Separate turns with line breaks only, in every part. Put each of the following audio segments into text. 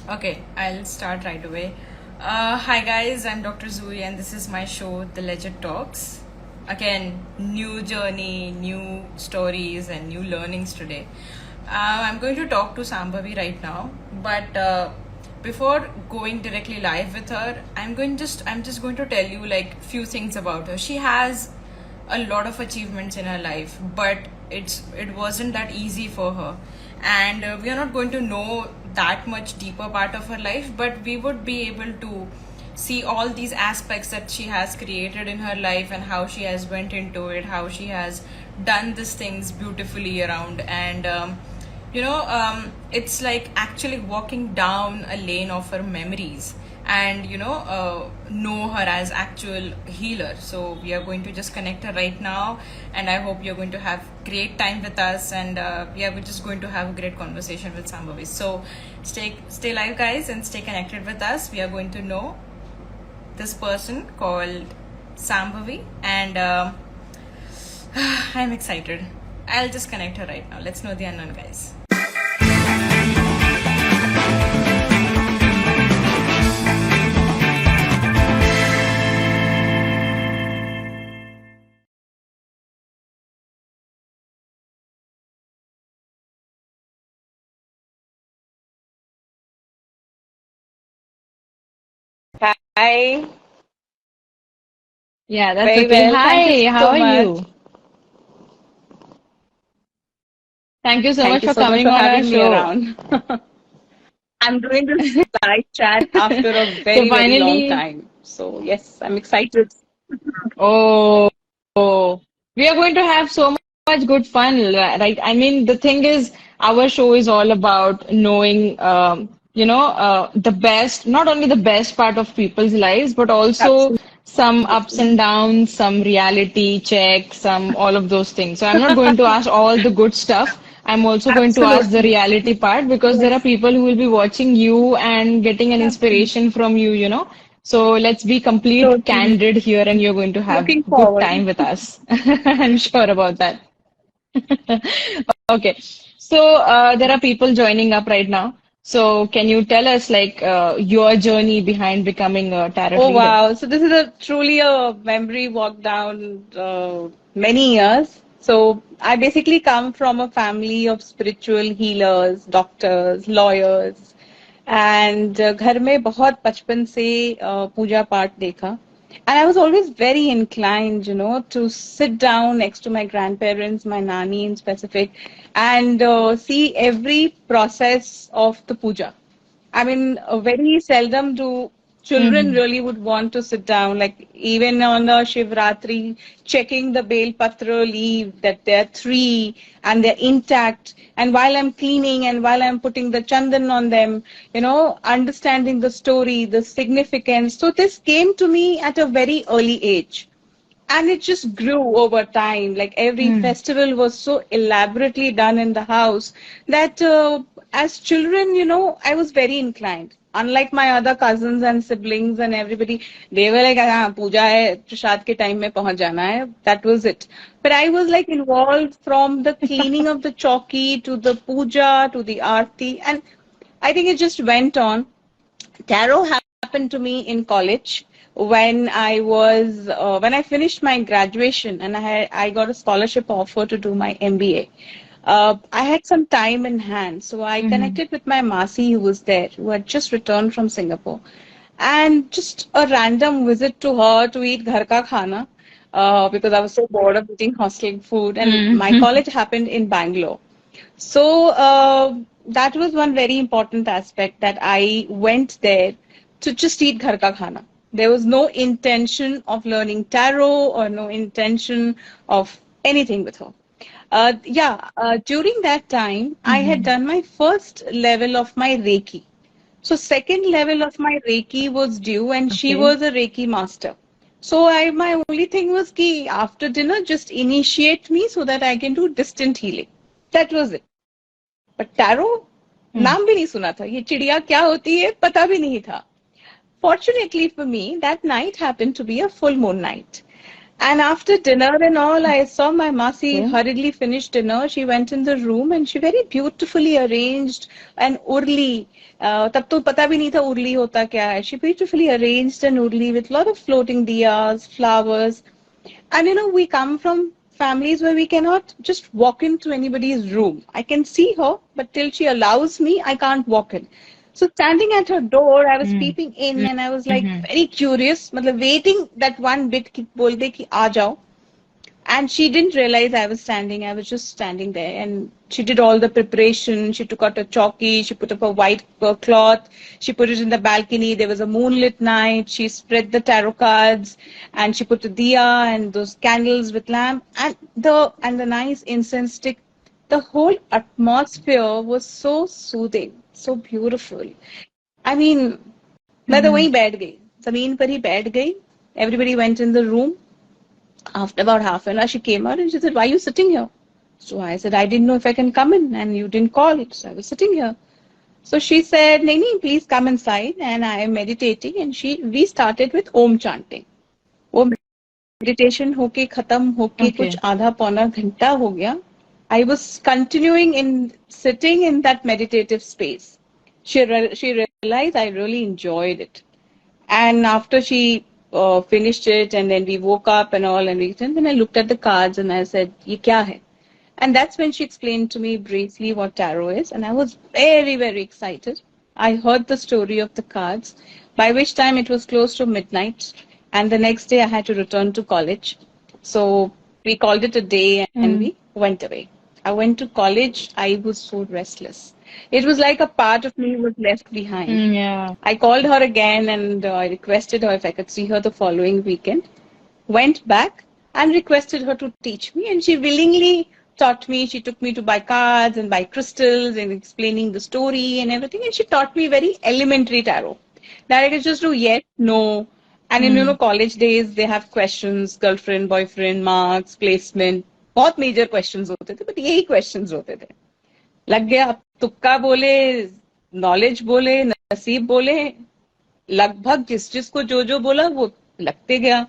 Okay, I'll start right away. Hi guys, I'm Dr. Zui and this is my show, The Legend Talks. Again, new journey, new stories, and new learnings today. I'm going to talk to Shambhavi right now, but before going directly live with her, I'm just going to tell you like few things about her. She has a lot of achievements in her life, but it wasn't that easy for her, and we are not going to know that much deeper part of her life, but we would be able to see all these aspects that she has created in her life and how she has went into it, how she has done these things beautifully around. And it's like actually walking down a lane of her memories, and know her as actual healer. So we are going to just connect her right now, and I hope you're going to have great time with us, and we're just going to have a great conversation with Shambhavi. So stay live guys and stay connected with us. We are going to know this person called Shambhavi, and I'm excited. I'll just connect her right now. Let's know the unknown, guys.
Hi,
Yeah, that's
very
okay.
well. Thank you
Hi, how
so
are
much.
you? Thank you so
Thank
much
you
for
so much
coming
for
on our
having me
show.
around. I'm doing this live chat after a
So
very, very long
finally,
time. So, yes, I'm excited.
oh, we are going to have so much good fun, right? I mean, the thing is, our show is all about knowing, the best, not only the best part of people's lives, but also
Absolutely.
some ups and downs, some reality checks, some all of those things. So I'm not going to ask all the good stuff. I'm also going to ask the
Absolutely.
reality part because there are
Yes.
people who will be watching you and getting an
Absolutely.
inspiration from you. So let's be complete
Totally.
candid here and you're going to have
Looking
good
forward.
time with us. I'm sure about that. Okay. So there are people joining up right now. So can you tell us like your journey behind becoming a tarot
Oh,
reader?
wow. So, this is a truly a memory walk down many years. So, I basically come from a family of spiritual healers, doctors, lawyers. And घर में बहुत बचपन से पूजा पाठ देखा. And I was always very inclined, to sit down next to my grandparents, my nani in specific, and see every process of the puja. I mean, very seldom do children
Mm-hmm.
really would want to sit down, like even on a Shivratri, checking the Bel Patra leaf that they're three and they're intact. And while I'm cleaning and while I'm putting the chandan on them, understanding the story, the significance. So this came to me at a very early age. And it just grew over time. Like every festival was so elaborately done in the house that as children, I was very inclined. Unlike my other cousins and siblings and everybody, they were like, ah, puja hai, prasad ke time mein pahunch jana hai. That was it. But I was like involved from the cleaning of the chowki to the puja to the aarti. And I think it just went on. Tarot happened to me in college when I finished my graduation and I got a scholarship offer to do my MBA. I had some time in hand, so I
Mm-hmm.
connected with my Masi who was there, who had just returned from Singapore, and just a random visit to her to eat ghar ka khana. Because I was so bored of eating hostel food, and my
Mm-hmm.
college happened in Bangalore. So that was one very important aspect that I went there to just eat ghar ka khana. There was no intention of learning tarot or no intention of anything with her. During that time, I had
Mm-hmm.
done my first level of my Reiki. So second level of my Reiki was due, and she
Okay.
was a Reiki master. So my only thing was ki after dinner, just initiate me so that I can do distant healing. That was it. But tarot
Mm.
नाम भी नहीं सुना था ये चिड़िया क्या होती है पता भी नहीं था. Fortunately for me, that night happened to be a full moon night. And after dinner and all, I saw my Masi
Okay.
hurriedly finish dinner. She went in the room and she very beautifully arranged an urli. तब तो पता भी नहीं था urli होता क्या है. She beautifully arranged an urli with lot of floating diyas, flowers. And we come from families where we cannot just walk into anybody's room. I can see her, but till she allows me, I can't walk in. So standing at her door, I was
Mm.
peeping in
Mm.
and I was like
Mm-hmm.
very curious, मतलब waiting that one bit कि बोल दे कि आ जाओ. And she didn't realize I was standing. I was just standing there. And she did all the preparation. She took out a chalky. She put up a white cloth. She put it in the balcony. There was a moonlit night. She spread the tarot cards and she put the diya and those candles with lamp and the nice incense stick. The whole atmosphere was so soothing, so beautiful. I mean, मैं तो वहीं
Mm-hmm.
बैठ गई, जमीन पर ही बैठ गई. Everybody went in the room. After about half an hour, she came out and she said, "Why are you sitting here?" So I said, "I didn't know if I can come in, and you didn't call." So I was sitting here. So she said, "Nahi, nahi, please come inside." And I am meditating, and we started with Om chanting. वो meditation होके खत्म होके कुछ
Okay.
आधा पौना घंटा हो गया. I was continuing in sitting in that meditative space. She realized I really enjoyed it. And after she finished it, and then we woke up and all, and then I looked at the cards and I said, "Ye kya hai?" And that's when she explained to me briefly what tarot is, and I was very, very excited. I heard the story of the cards, by which time it was close to midnight, and the next day I had to return to college. So we called it a day and
Mm.
we went away. I went to college. I was so restless. It was like a part of me was left behind.
Mm, yeah.
I called her again and I requested her if I could see her the following weekend. Went back and requested her to teach me, and she willingly taught me. She took me to buy cards and buy crystals and explaining the story and everything. And she taught me very elementary tarot that I could just do yes, no. And in
Mm.
college days, they have questions, girlfriend, boyfriend, marks, placement. बहुत major questions होते थे, but यही questions होते थे. लग गया, अब तुक्का बोले, नॉलेज बोले, नसीब बोले, लगभग जिस जिसको जो जो बोला वो लगते गया.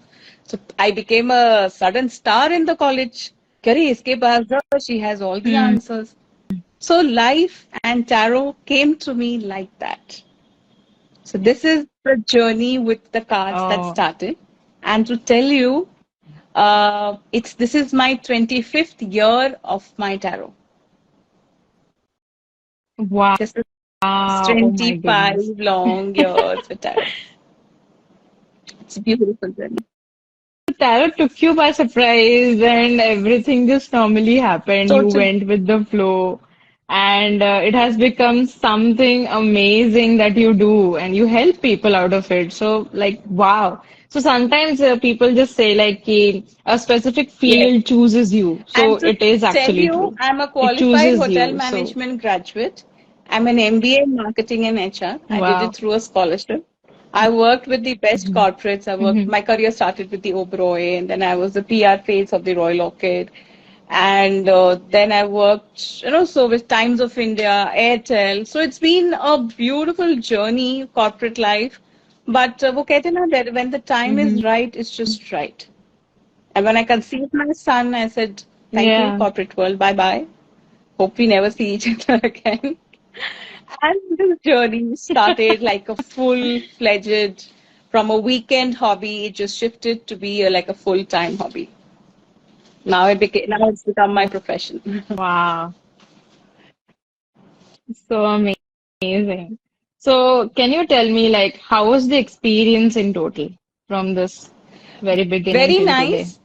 So I became a sudden star in the college. अरे इसके पास जाओ, she has all the
Mm.
answers. So life and tarot came to me like that. So this is the journey with the cards that
Oh,
started. And to tell you, this is my 25th year of my tarot.
wow.
This is
Oh my
25
goodness.
long years with tarot. It's a beautiful journey.
Tarot took you by surprise and everything just normally happened.
So
You
to
went with the flow, and it has become something amazing that you do, and you help people out of it. So, like, wow. So sometimes people just say, like, कि a specific
yes.
field chooses you. So
And to
it is
tell
actually
you,
true.
I'm a
It
qualified
chooses
hotel
you. So,
management graduate. I'm an MBA in marketing and HR. I did it
wow.
through a scholarship. I worked with the best
Hmm.
corporates.
Hmm.
My career started with the Oberoi, and then I was the PR face of the Royal Orchid. And then I worked, so with Times of India, Airtel. So it's been a beautiful journey, corporate life. But वो कहते हैं ना, that when the time
Hmm.
is right, it's just right. And when I conceived my son, I said, "Thank you,
Yeah.
corporate world. Bye bye. Hope we never see each other again." And this journey started like a full-fledged, from a weekend hobby, it just shifted to be like a full-time hobby. Now it's become my profession.
Wow. So amazing. So, can you tell me, like, how was the experience in total from this very beginning
Very
till today?
nice.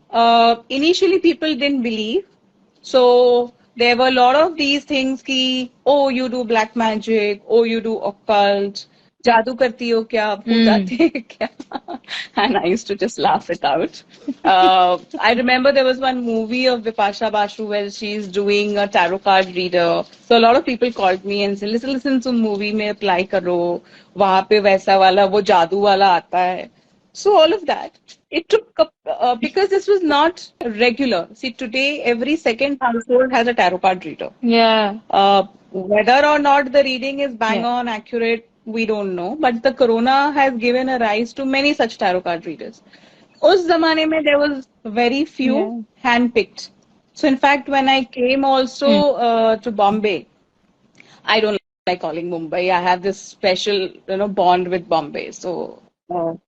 Initially, people didn't believe. So there were a lot of these things ki, oh, you do black magic, oh, you do occult, जादू करती हो क्या, भूत
Mm.
आते हैं क्या? And I used to just laugh it out. I remember there was one movie of Vipasha Basu where she's doing a tarot card reader. So a lot of people called me and said, listen, to movie में apply करो, वहाँ पे वैसा वाला वो जादू वाला आता है. So all of that. It took because this was not regular. See, today every second household has a tarot card reader.
Yeah,
Whether or not the reading is bang
yeah.
on accurate, we don't know. But the corona has given a rise to many such tarot card readers. उस ज़माने में there was very few
Yeah.
handpicked. So in fact, when I came also
Hmm.
to Bombay, I don't like calling Mumbai. I have this special, bond with Bombay. So
No,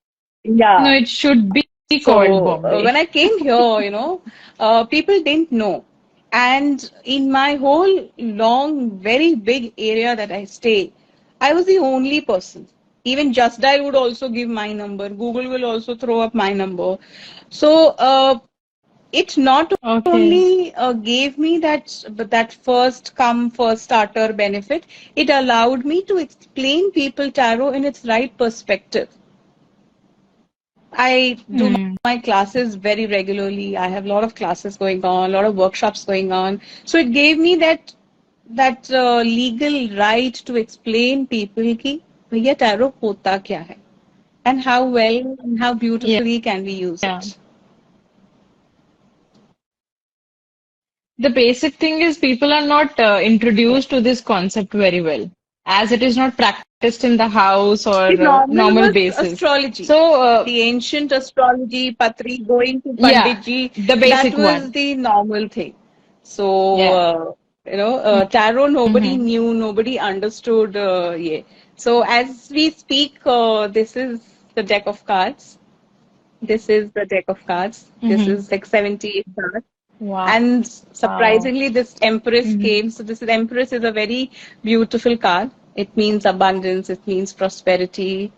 yeah.
it should be called
So when
Bombay.
I came here, people didn't know. And in my whole long, very big area that I stay, I was the only person. Even Just Dial would also give my number. Google will also throw up my number. So it not
Okay.
only gave me that first come first starter benefit, it allowed me to explain people tarot in its right perspective. I do
Hmm.
my classes very regularly. I have a lot of classes going on, a lot of workshops going on. So it gave me that legal right to explain people कि भैया tarot होता क्या है and how well and how
Yeah.
beautifully can we use it.
The basic thing is people are not introduced to this concept very well, as it is not practiced in the house or
The normal
normal
was
basis.
astrology.
So,
The ancient astrology, Patri, going to
yeah,
Panditji,
the
that
basic
was
one.
the normal thing. So,
Yeah.
tarot, nobody
Mm-hmm.
knew, nobody understood. Yeah. So, as we speak, this is the deck of cards. This is the deck of cards. This
Mm-hmm.
is like 78 cards.
Wow.
And surprisingly, this Empress
Mm-hmm.
came. So this is Empress is a very beautiful card. It means abundance. It means prosperity.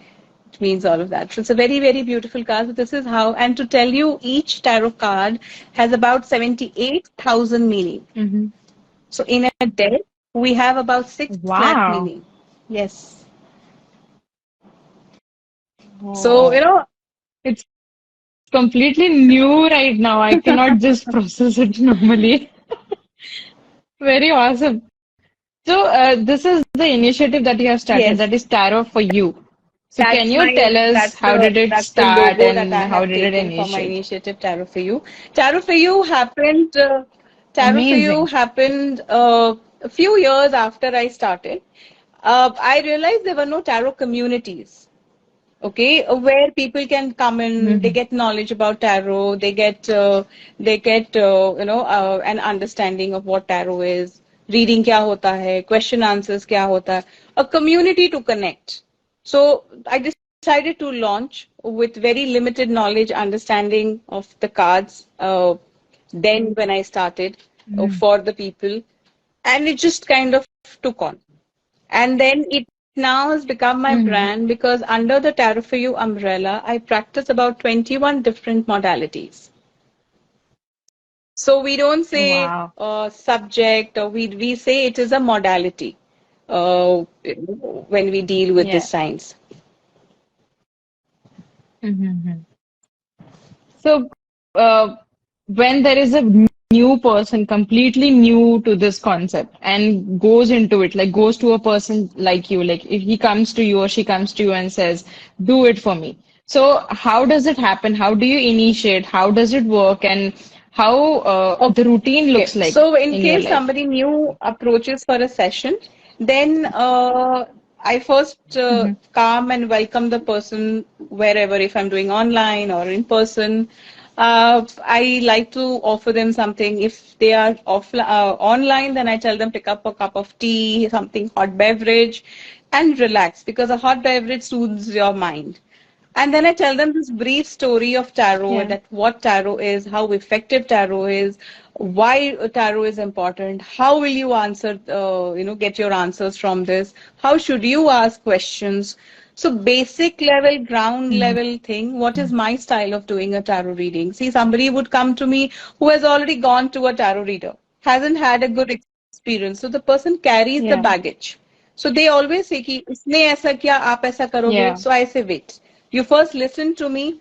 It means all of that. So it's a very, very beautiful card. So this is how, and to tell you, each tarot card has about 78,000 meaning.
Mm-hmm.
So in a deck, we have about 6 lakh
Wow.
meaning. Yes. So,
Oh. It's completely new right now. I cannot
yes,
just process it normally. Very awesome. So, this is the initiative that you have started, that is Tarot for You. So, can you tell us
that's
how did it
that's the
start
logo that
and
I
how
have
did it
taken for my
initiate?
initiative Tarot for You. Tarot for You happened. Tarot for You
Amazing.
happened a few years after I started. I realized there were no tarot communities. Okay, where people can come in, they
Hmm.
get knowledge about tarot, they get an understanding of what tarot is, reading क्या होता है, question answers क्या होता है, a community to connect. So I decided to launch with very limited knowledge, understanding of the cards. Then when I started for the people, and it just kind of took on. And then it now has become my
Hmm.
brand because under the Tarot for You umbrella, I practice about 21 different modalities. So we don't say
Wow.
subject, or we say it is a modality when we deal with this
Yeah.
science.
Hmm. So, when there is a new person, completely new to this concept, and goes into it, like goes to a person like you, like if he comes to you or she comes to you and says, "Do it for me." So, how does it happen? How do you initiate? How does it work? And how the routine
Okay,
looks like
so in
in your
case
life?
somebody new approaches for a session, then I first
Hmm.
calm and welcome the person wherever, if I'm doing online or in person. I like to offer them something. If they are online, then I tell them pick up a cup of tea, something hot beverage, and relax because a hot beverage soothes your mind. And then I tell them this brief story of tarot,
Yeah.
that what tarot is, how effective tarot is, why tarot is important, how will you answer, get your answers from this, how should you ask questions. So basic level, ground
Hmm.
level thing, what is my style of doing a tarot reading? See, somebody would come to me who has already gone to a tarot reader, hasn't had a good experience. So the person carries the
Yeah.
baggage. So they always say कि इसने ऐसा किया आप ऐसा करोगे.
Yeah.
So I say wait. You first listen to me,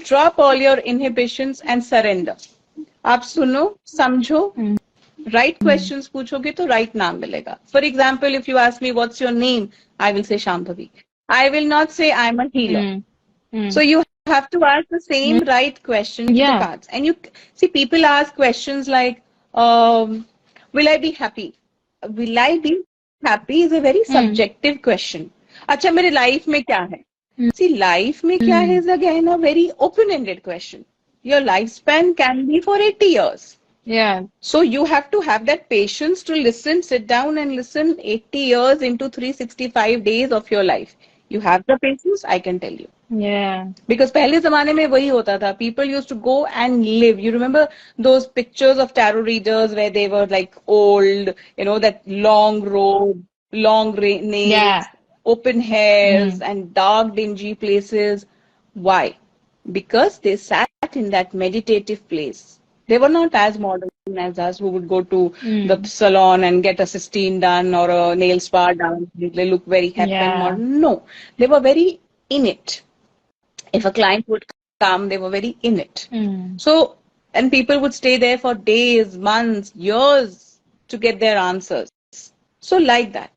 drop all your inhibitions and surrender. आप सुनो, समझो,
Hmm.
right questions पूछोगे तो right नाम मिलेगा. For example, if you ask me what's your name, I will say Shambhavi. I will not say I'm a healer.
Hmm. Hmm.
So you have to ask the
Hmm.
same right question to the
Yeah.
cards. And you see people ask questions like, um, will I be happy? Will I be happy is a very
Hmm.
subjective question. अच्छा मेरे life में क्या है? See, life में क्या है is again a very open-ended question. Your lifespan can be for 80 years.
Yeah.
So you have to have that patience to listen, sit down and listen 80 years into 365 days of your life. You have the patience, I can tell you.
Yeah.
Because पहले जमाने में वही होता था. People used to go and live. You remember those pictures of tarot readers where they were like old, that long robe, long nails,
Yeah.
open hairs,
Mm.
and dark, dingy places. Why? Because they sat in that meditative place. They were not as modern as us who would go to the
Mm.
salon and get a Sistine done or a nail spa done. They look very hip and
Yeah.
modern. No, they were very in it. If a client would come, they were very in it.
Mm.
So, and people would stay there for days, months, years to get their answers. So, like that.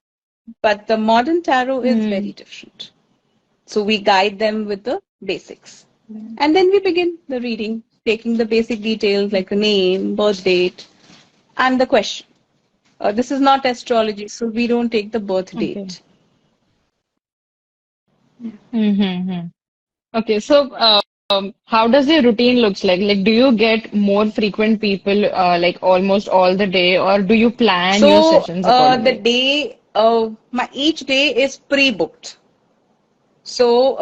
But the modern tarot is very
Mm.
different. So, we guide them with the basics. And then we begin the reading, taking the basic details like the name, birth date, and the question. This is not astrology, so we don't take the birth
Okay.
date.
Mm-hmm. Okay. So, how does your routine looks like? Like, do you get more frequent people, like almost all the day, or do you plan your
So,
sessions
the
accordingly?
day, my each day is pre-booked. So,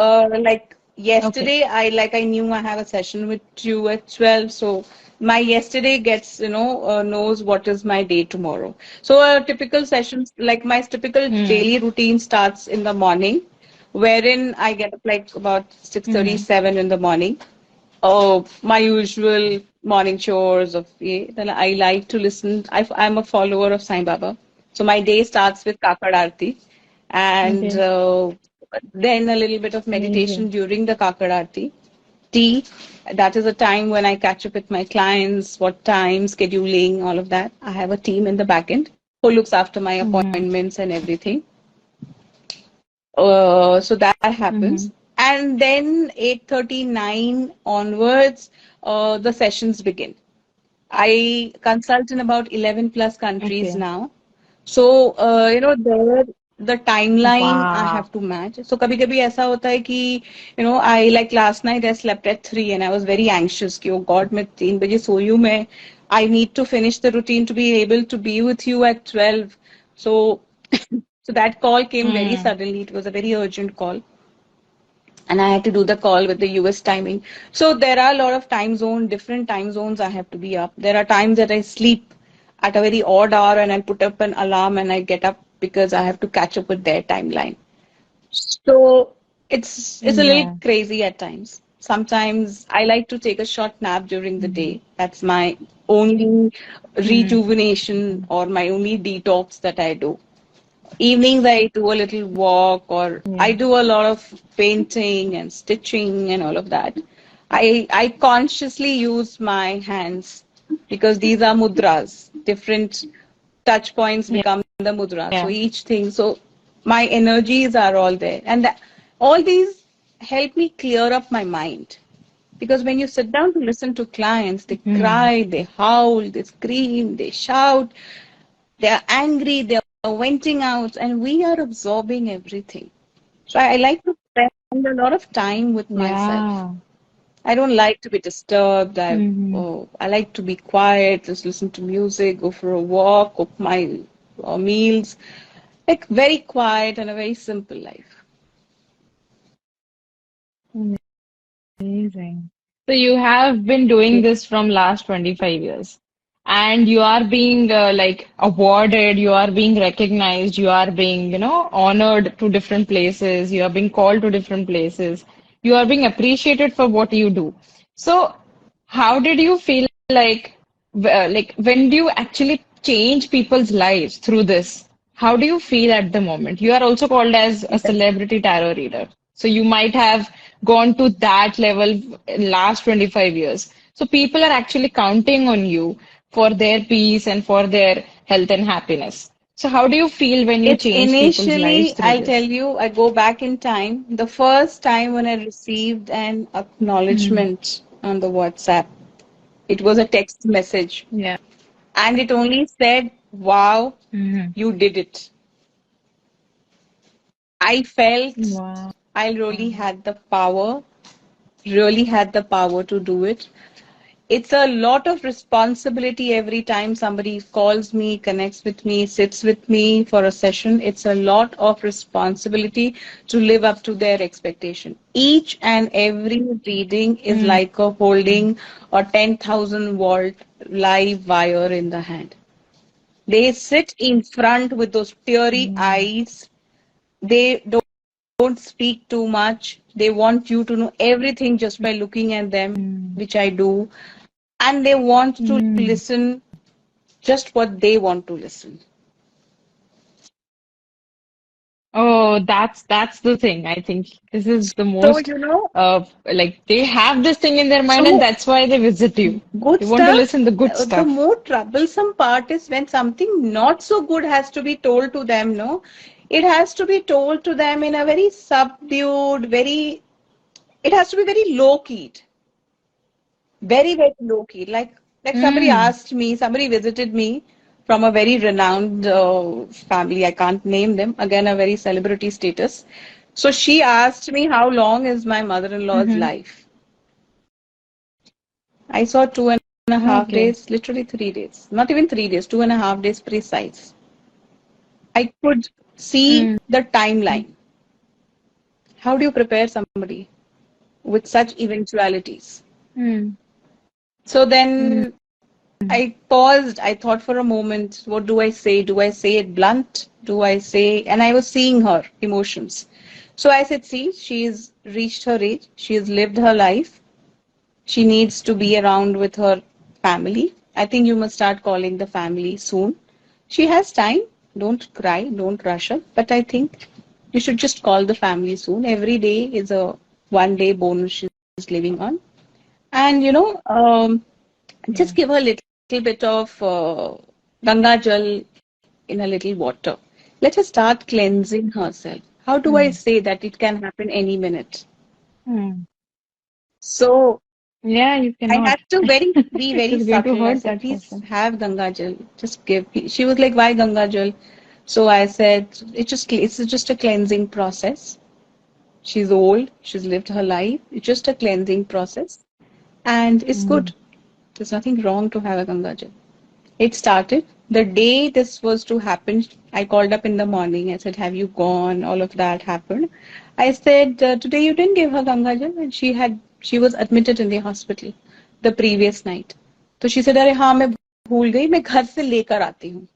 like
Okay.
yesterday, I knew I have a session with you at 12. So my yesterday gets, knows what is my day tomorrow. So a typical session, like my typical
Mm.
daily routine starts in the morning, wherein I get up like about
Mm-hmm.
6:37 in the morning. Oh, my usual morning chores of yeah, then I like to listen. I'm a follower of Sai Baba. So my day starts with Kakad Aarti and
Okay.
then a little bit of meditation
Amazing.
during the Kakad Aarti. Tea, that is a time when I catch up with my clients, what time, scheduling, all of that. I have a team in the back end who looks after my
Mm-hmm.
appointments and everything. So that
Mm-hmm.
happens. And then 8:39 onwards, the sessions begin. I consult in about 11 plus countries
Okay.
now. So, there the timeline I
Wow.
have to match. So कभी कभी ऐसा होता है कि, I like last night I slept at 3 and I was very anxious कि oh God मैं 3 बजे सोई हूँ मैं. I need to finish the routine to be able to be with you at 12. So, so that call came very
Mm.
suddenly. It was a very urgent call and I had to do the call with the US timing. So there are a lot of different time zones I have to be up. There are times that I sleep at a very odd hour and I put up an alarm and I get up because I have to catch up with their timeline. So it's a little
Yeah.
crazy at times. Sometimes I like to take a short nap during the
Mm.
day. That's my only
Mm.
rejuvenation or my only detox that I do. Evenings I do a little walk or I
Yeah.
do a lot of painting and stitching and all of that. I consciously use my hands because these are mudras. Different touch points
Yeah.
become the mudra. So
Yeah.
each thing. So my energies are all there. And all these help me clear up my mind. Because when you sit down to listen to clients, they
Mm.
cry, they howl, they scream, they shout, they are angry, they are venting out, and we are absorbing everything. So I like to spend a lot of time with myself.
Yeah.
I don't like to be disturbed.
Mm-hmm.
I like to be quiet, just listen to music, go for a walk, cook my meals. Like very quiet and a very simple life.
Amazing. So you have been doing
Yeah.
this from last 25 years and you are being like awarded, you are being recognized, you are being, honored to different places, you are being called to different places, you are being appreciated for what you do. So how did you feel like when do you actually change people's lives through this? How do you feel at the moment? You are also called as a celebrity tarot reader. So you might have gone to that level in last 25 years. So people are actually counting on you for their peace and for their health and happiness. So how do you feel when you
It's
change people's lives
initially,
through
I'll tell
this?
you, I go back in time. The first time when I received an
Mm.
acknowledgement on the WhatsApp, it was a text message
Yeah.
and it only said, wow,
Hmm.
you did it. I felt
Wow.
I really had the power to do it. It's a lot of responsibility every time somebody calls me, connects with me, sits with me for a session. It's a lot of responsibility to live up to their expectation. Each and every reading is like a holding a 10,000-volt live wire in the hand. They sit in front with those teary eyes. They don't speak too much. They want you to know everything just by looking at them, which I do. And they want to listen just what they want to listen.
Oh, that's the thing. I think this is the
So,
most like they have this thing in their mind and
so
that's why they visit you.
good
They want to
stuff.
listen the good
The
stuff.
more troublesome part is when something not so good has to be told to them, no? It has to be told to them in a very subdued, it has to be very low keyed. Very, very low key. Like
Mm.
somebody visited me from a very renowned family. I can't name them. Again, a very celebrity status. So she asked me, how long is my mother-in-law's
Mm-hmm.
life? I saw 2.5 days,
Okay.
literally 3 days. Not even 3 days, 2.5 days precise. I could see
Mm.
the timeline. How do you prepare somebody with such eventualities?
Mm.
So
Mm.
then I paused. I thought for a moment, what do I say? Do I say it blunt? Do I say, and I was seeing her emotions. So I said, see, she's reached her age. She has lived her life. She needs to be around with her family. I think you must start calling the family soon. She has time. Don't cry. Don't rush her. But I think you should just call the family soon. Every day is a 1 day bonus she's living on. And just give her a little bit of Ganga Jal in a little water. Let her start cleansing herself. How do I
Mm.
say that it can happen any minute?
Mm.
So
Yeah, you
I had
cannot.
to be
It
very
is going to
subtle. I
hurt
said,
that
please
person.
have Ganga Jal. Just give. She was like, why Ganga Jal? So I said, it's just a cleansing process. She's old. She's lived her life. It's just a cleansing process, and it's good.
Mm.
There's nothing wrong to have a Ganga Jal. It started the day this was to happen. I called up in the morning. I said, have you gone? All of that happened. I said, today you didn't give her Ganga Jal, and she was admitted in the hospital the previous night. So she said, अरे हाँ मैं भूल गई मैं घर से लेकर आती हूँ.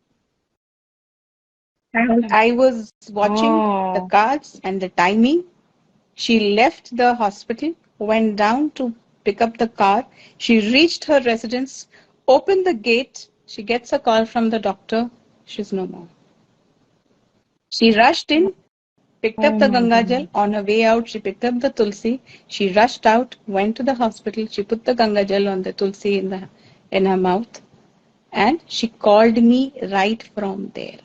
And I was watching the
Oh.
cards and the timing. She left the hospital, went down to pick up the car. She reached her residence, opened the gate. She gets a call from the doctor. She's no more. She rushed in, picked up
Oh
the
my
Ganga Jal.
goodness.
On her way out, she picked up the Tulsi. She rushed out, went to the hospital. She put the Ganga Jal on the Tulsi in her mouth. And she called me right from there,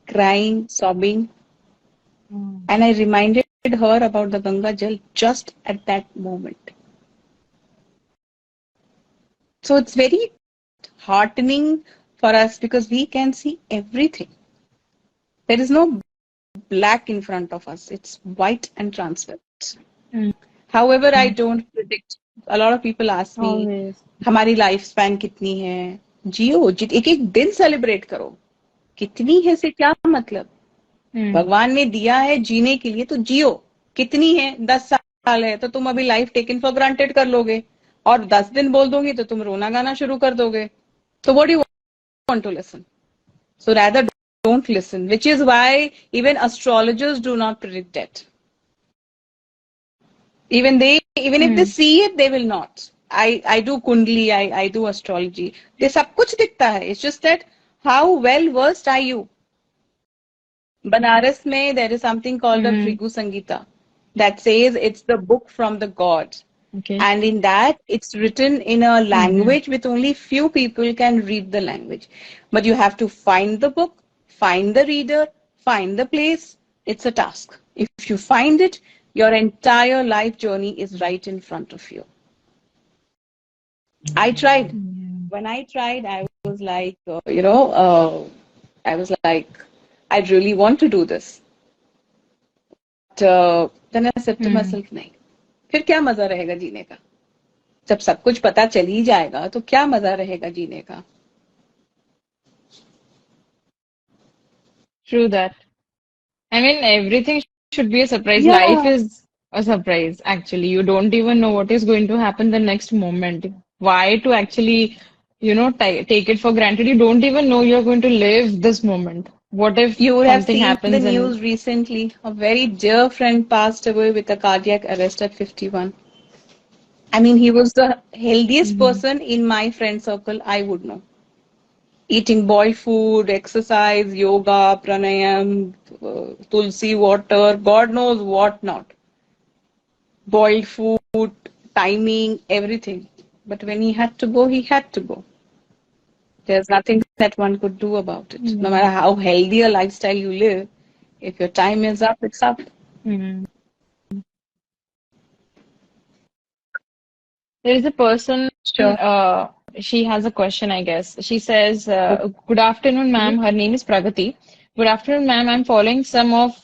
crying, sobbing.
Mm.
And I reminded her about the Ganga Jal just at that moment. So it's very heartening for us because we can see everything. There is no black in front of us, it's white and transparent.
Mm.
However, I don't predict. A lot of people ask me,
Always.
हमारी life span कितनी है? जियो एक एक दिन celebrate करो. कितनी है से क्या मतलब?
Mm.
भगवान ने दिया है जीने के लिए तो जियो. कितनी है? 10 साल है तो तुम अभी लाइफ टेकन फॉर ग्रांटेड कर लोगे और 10 दिन बोल दोगे तो तुम रोना गाना शुरू कर दोगे. तो what do you want to listen? So rather don't listen, which is why even astrologers do not predict it. Even if they
Mm.
see it, they will not. I do kundli, I do astrology. They सब कुछ दिखता है. It's just that how well versed are you? Banaras में there is something called a
Mm.
Bhrigu Sangita that says it's the book from the gods.
Okay.
And in that, it's written in a
Mm-hmm.
language with only few people can read the language. But you have to find the book, find the reader, find the place. It's a task. If you find it, your entire life journey is right in front of you. I tried.
Yeah.
When I tried, I was like, I was like, I really want to do this. then I said to myself, नहीं, फिर क्या मजा रहेगा जीने का? जब सब कुछ पता चल ही जाएगा तो क्या मजा रहेगा जीने का?
True that. I mean, everything should be a surprise. Life
Yeah,
is a surprise, actually. You don't even know what is going to happen the next moment. Why to actually, take it for granted? You don't even know you're going to live this moment. What if
you would have
something
seen the
happens and
news recently. A very dear friend passed away with a cardiac arrest at 51. I mean, he was the healthiest
Mhm.
person in my friend circle I would know. Eating boiled food, exercise, yoga, pranayam, tulsi water, God knows what not. Boiled food, timing, everything. But when he had to go, he had to go. There's nothing that one could do about it. No matter
Mhm.
how healthy a lifestyle you live, if your time is up, it's up.
Mhm. There is a person,
Sure.
she has a question, I guess. She says, Good afternoon,
Okay.
ma'am. Her name is Pragati. Good afternoon, ma'am. I'm following some of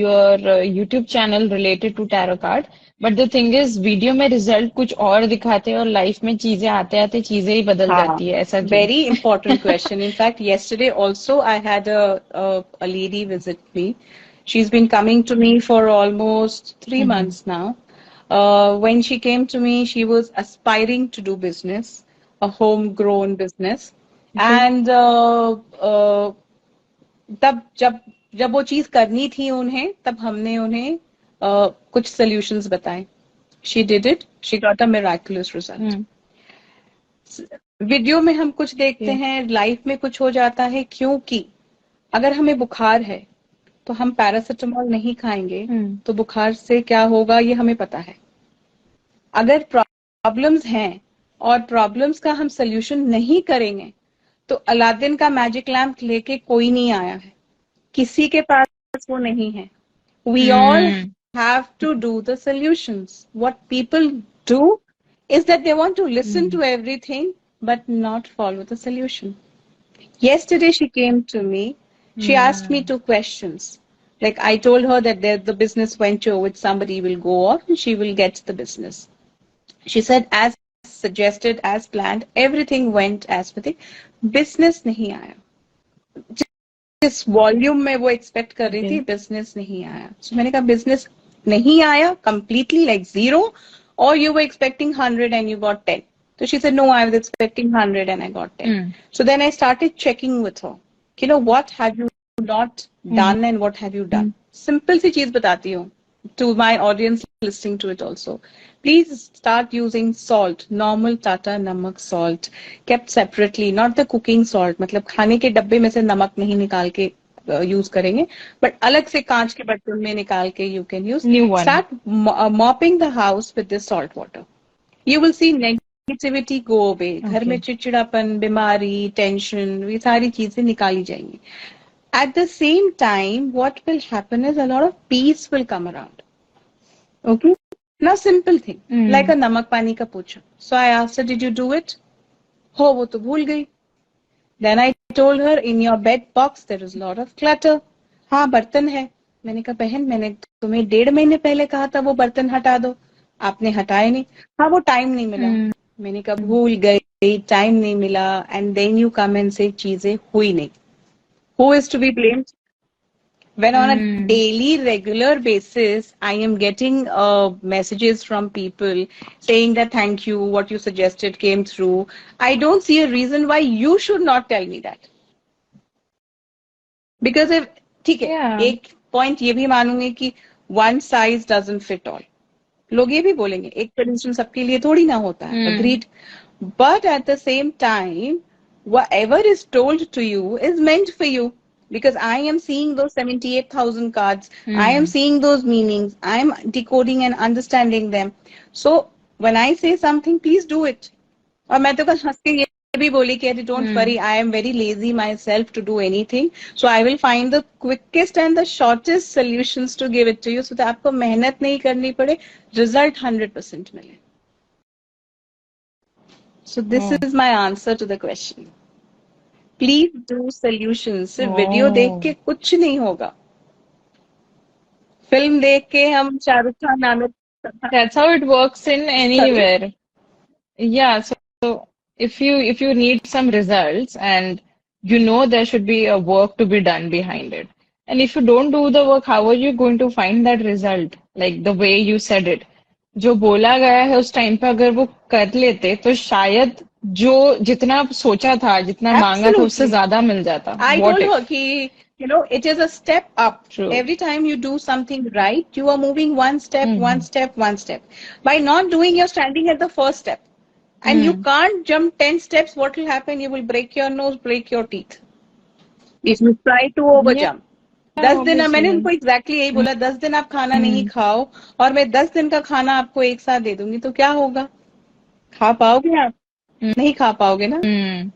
your YouTube channel related to tarot card. But the thing is, video में result कुछ और दिखाते हैं और life में चीजें आते आते चीजें ही बदल
हाँ,
जाती है ऐसा क्यों?
very important question. In fact, yesterday also I had a lady visit me. She's been coming to me for almost 3 months now. When she came to me, she was aspiring to do business, a homegrown business,
Okay.
and तब जब जब वो चीज करनी थी उन्हें, तब हमने उन्हें कुछ solutions बताए. She did it. She got a miraculous result.
Hmm.
Video में हम कुछ देखते
Yeah.
हैं, लाइफ में कुछ हो जाता है, क्योंकि अगर हमें बुखार है तो हम पैरासिटामोल नहीं खाएंगे
Hmm.
तो बुखार से क्या होगा ये हमें पता है. अगर प्रॉब्लम्स हैं और प्रॉब्लम्स का हम सोल्यूशन नहीं करेंगे तो अलादीन का मैजिक लैम्प लेके कोई नहीं आया है, किसी के पास वो नहीं है. We all
Hmm.
have to do the solutions. What people do is that they want to listen
Hmm.
to everything but not follow the solution. Yesterday she came to me. She asked me
Hmm.
2 questions. Like I told her that the business venture with somebody will go off and she will get the business. She said as suggested, as planned, everything went as per the business नहीं आया. जिस volume में वो expect कर रही थी
Okay.
Business नहीं आया. So मैंने कहा बिजनेस नहीं आया completely like zero, or you were expecting 100 and you got 10. So she said no, I was expecting 100 and I got 10.
Hmm.
So then I started checking with her. You know, what have you not
Hmm.
done and what have you done? Simple सी चीज बताती हूँ to my audience listening to it also. Please start using salt, normal Tata namak salt, kept separately, not the cooking salt. मतलब खाने के डब्बे में से नमक नहीं निकाल के यूज करेंगे, बट अलग से कांच के बर्तन में निकाल के you can use.
New one.
Start mopping the house with this salt water. You will see negativity go away. घर में
Okay.
चिड़चिड़ापन, बीमारी, टेंशन, ये सारी चीजें निकाली जाएंगी. At the same time, what will happen is a lot of peace will come around. Okay? Now, simple thing, like
Hmm.
a namak pani ka pocha. So I asked her, did you do it? हो वो तो भूल गई. Then I told her, in your bed box there is a lot of clutter. हाँ बर्तन है. मैंने कहा बहन मैंने तुम्हें 1.5 महीने पहले कहा था वो बर्तन हटा दो, आपने हटाए नहीं. हाँ वो टाइम नहीं मिला.
Hmm.
मैंने कहा भूल गई, टाइम नहीं मिला, and then you come and से चीजें हुई नहीं. Who is to be blamed? When on a
Hmm.
daily regular basis I am getting messages from people saying that thank you, what you suggested came through, I don't see a reason why you should not tell me that. Because if ठीक है,
Yeah.
एक point ये भी मानूंगी कि one size doesn't fit all. लोग ये भी बोलेंगे एक सोल्यूशन सबके लिए थोड़ी ना होता है.
Hmm.
Agreed. But at the same time, whatever is told to you is meant for you. Because I am seeing those 78,000 cards. I am
Hmm.
seeing those meanings. I am decoding and understanding them. So when I say something, please do it. और मैं तो कल हंस के ये भी बोली कि अरे don't
Hmm.
Worry, I am very lazy myself to do anything, so I will find the quickest and the shortest solutions to give it to you, so that आपको मेहनत नहीं करनी पड़े, रिजल्ट 100% मिले. So this
Oh.
Is my answer to the question. Please do solution. सिर्फ video देख के
Oh.
कुछ नहीं होगा. फिल्म देख के हम Shahrukh Khan Aamir,
That's how it works in
sorry,
anywhere. Yeah, so if you need some results and you know there should be a work to be done behind it. And if you don't do the work, how are you going to find that result? Like the way you said it. जो बोला गया है उस time पे अगर वो कर लेते तो शायद जो जितना सोचा था जितना मांगा था उससे
absolutely.
ज्यादा मिल जाता.
I
What
told her,
if?
ki, it is a step up.
True.
Every time you do something right, you are moving one step, one
Mm-hmm.
step, one step. By not doing, you're standing at the first step. And you
Mm.
can't jump 10 steps. What will happen? You will break your nose, break your teeth. If you try to over
Yeah,
jump. 10 दिन मैंने उनको
obviously.
Exactly यही बोला, 10 दिन आप खाना नहीं
Mm.
खाओ और मैं 10 दिन का खाना आपको एक साथ दे दूंगी तो क्या होगा? खा पाओगे आप? नहीं खा पाओगे ना?
Mm.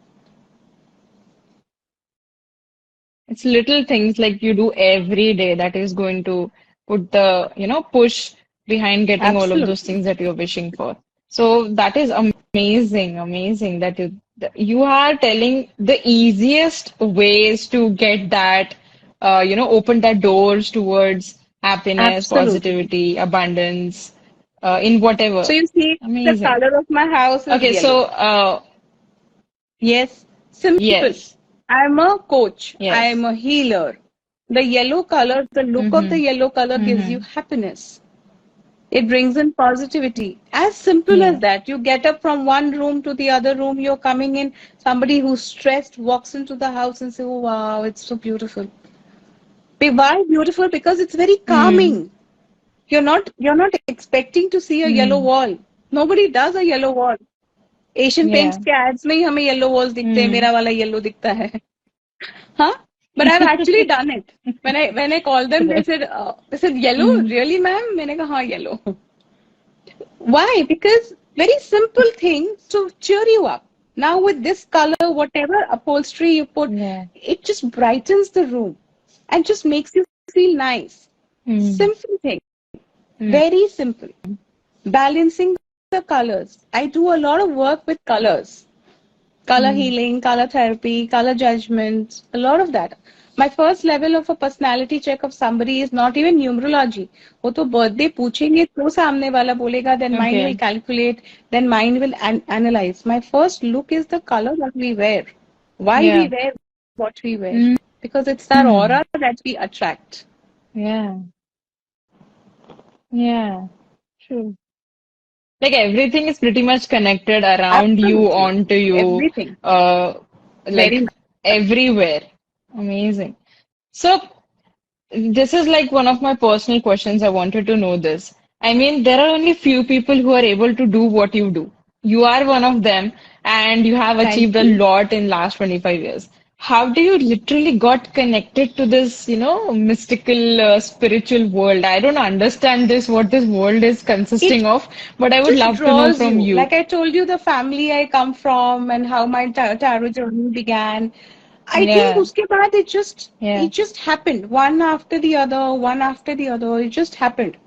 It's little things like you do every day that is going to put the, push behind getting all of those
Absolutely.
things that you're wishing for. So that is amazing, amazing that you are telling the easiest ways to get that, open that doors towards happiness,
Absolutely.
positivity, abundance, in whatever.
So you see, the
Amazing.
color of my house is
Okay,
yellow.
so
Yes, simple.
yes,
I'm a coach. I'm
yes.
a healer. The yellow color, the look of the
Mm-hmm.
yellow color gives you
Mm-hmm.
happiness. It brings in positivity. As simple as
Yeah.
that. You get up from one room to the other room, you're coming in, somebody who's stressed walks into the house and say, oh wow, it's so beautiful. Why beautiful? Because it's very
Mm.
calming. You're not expecting to see a yellow
Mm.
wall. Nobody does a yellow wall. Asian paints
Yeah.
के ads में ही हमें yellow walls दिखते हैं,
Mm.
मेरा वाला yellow दिखता है. हाँ, but I've actually done it. When I called them, they said yellow,
Mm.
really, ma'am? मैंने कहा हाँ yellow. Why? Because very simple thing to cheer you up. Now with this color, whatever upholstery you put,
Yeah.
it just brightens the room and just makes you feel nice.
Mm.
Simple thing,
Mm.
very simple. Balancing the colors. I do a lot of work with colors. Color
Mm.
healing, color therapy, color judgment, a lot of that. My first level of a personality check of somebody is not even numerology. वो तो birthday पूछेंगे तो सामने वाला बोलेगा, then mind will
Okay.
calculate, then mind will analyze. My first look is the color that we wear. Why we
Yeah.
wear what we wear.
Mm.
Because it's our
Mm.
aura that we attract.
Yeah. Yeah. True. Like everything is pretty much connected around you,
Absolutely.
onto you,
Everything.
uh,
Very
like
much.
everywhere. Amazing. So this is like one of my personal questions. I wanted to know this. I mean, there are only few people who are able to do what you do. You are one of them, and you have
Thank
achieved a
you.
lot in last 25 years. How do you literally got connected to this, mystical, spiritual world? I don't understand this, what this world is
It
consisting of, but I would
just
love to know
draws
from
you.
you.
Like I told you, the family I come from and how my tarot journey began. I think
Yeah,
uske baad
yeah.
it just happened one after the other, one after the other. It just happened.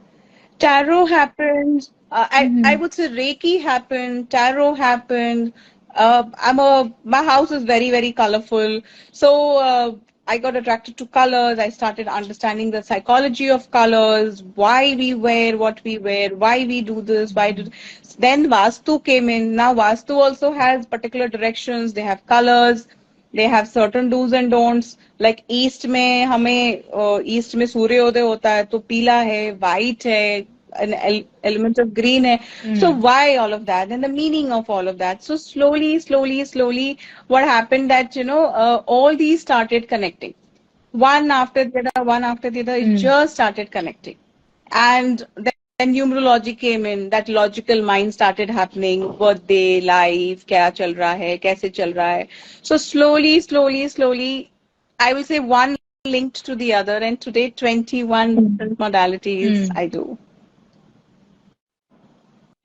Tarot happened. I
Mm-hmm.
would say Reiki happened. Tarot happened. My house is very very colorful. So I got attracted to colors. I started understanding the psychology of colors, why we wear what we wear, why we do this, why do. Then Vastu came in. Now Vastu also has particular directions. They have colors. They have certain do's and don'ts. Like east में हमें east में सूर्योदय होता है तो पीला है, white है, an element of green है. So
Mm.
why all of that and the meaning of all of that? So slowly, what happened that all these started connecting, one after the other, one after the other. It
Mm.
just started connecting, and then numerology came in. That logical mind started happening. Birthday, life, क्या चल रहा है, कैसे चल रहा है. So slowly, I will say one linked to the other, and today 21 different modalities
Mm.
I do.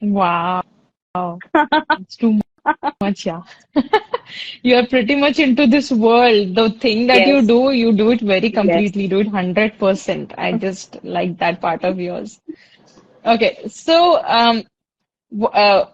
Wow. It's too much, yeah. You are pretty much into this world. The thing that
Yes,
you do it very
yes.
completely, do it 100%. I just like that part of yours. Okay, so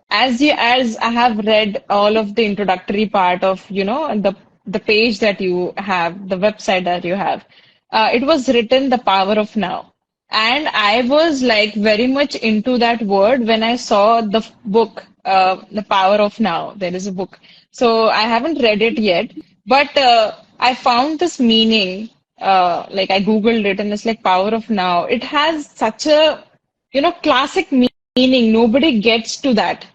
as I have read all of the introductory part of, the page that you have, the website that you have, it was written The Power of Now. And I was like very much into that word when I saw the book, The Power of Now. There is a book. So I haven't read it yet, but I found this meaning. Like I Googled it and it's like Power of Now. It has such a, classic meaning. Nobody gets to that.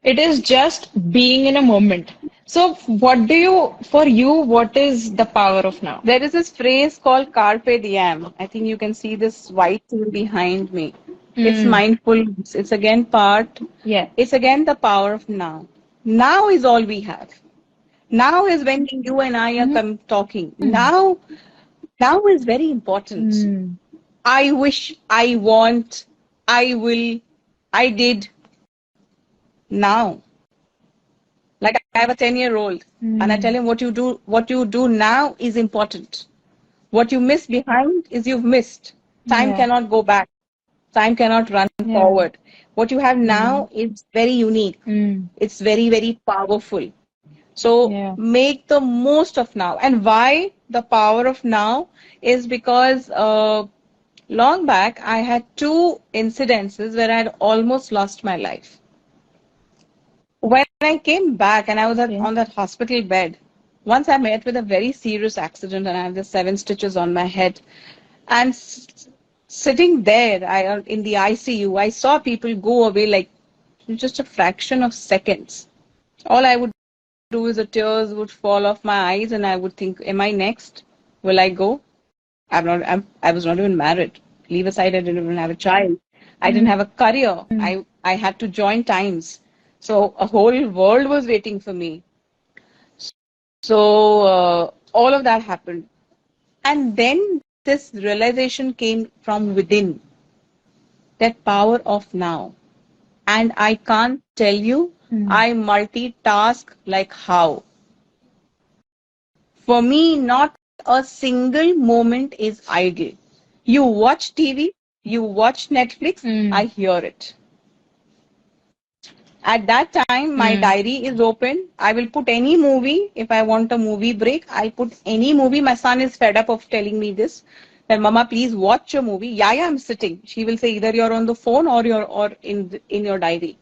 It is just being in a moment. So for you, what is the power of now?
There is this phrase called carpe diem. I think you can see this white thing behind me. It's
Mm,
mindfulness. It's again part.
yeah.
It's again the power of now. Now is all we have. Now is when you and I are talking. Now is very important.
Mm,
I wish, I want, I will, I did now. Like I have a 10-year-old and I tell him what you do now is important. What you miss behind is you've missed. Time
yeah.
cannot go back. Time cannot run
Yeah.
forward. What you have
Mm,
now is very unique.
mm,
It's very, very powerful. So
yeah.
make the most of now. And why the power of now is because long back I had two incidences where I had almost lost my life. When I came back and I was
Okay.
on that hospital bed, once I met with a very serious accident and I have the 7 stitches on my head. And sitting there, in the ICU, I saw people go away like just a fraction of seconds. All I would do is the tears would fall off my eyes, and I would think, "Am I next? Will I go? I was not even married. Leave aside, I didn't even have a child. I didn't have a career. I had to join Times, so a whole world was waiting for me. So all of that happened, and then this realization came from within, that power of now. And I can't tell you,
Mm,
I multitask like how. For me, not a single moment is idle. You watch TV, you watch Netflix, I
mm,
hear it. At that time, my
mm,
diary is open. I will put any movie. If I want a movie break, I'll put any movie. My son is fed up of telling me this. That Mama, please watch a movie. Yeah, I'm sitting. She will say either you're on the phone or you're or in your diary.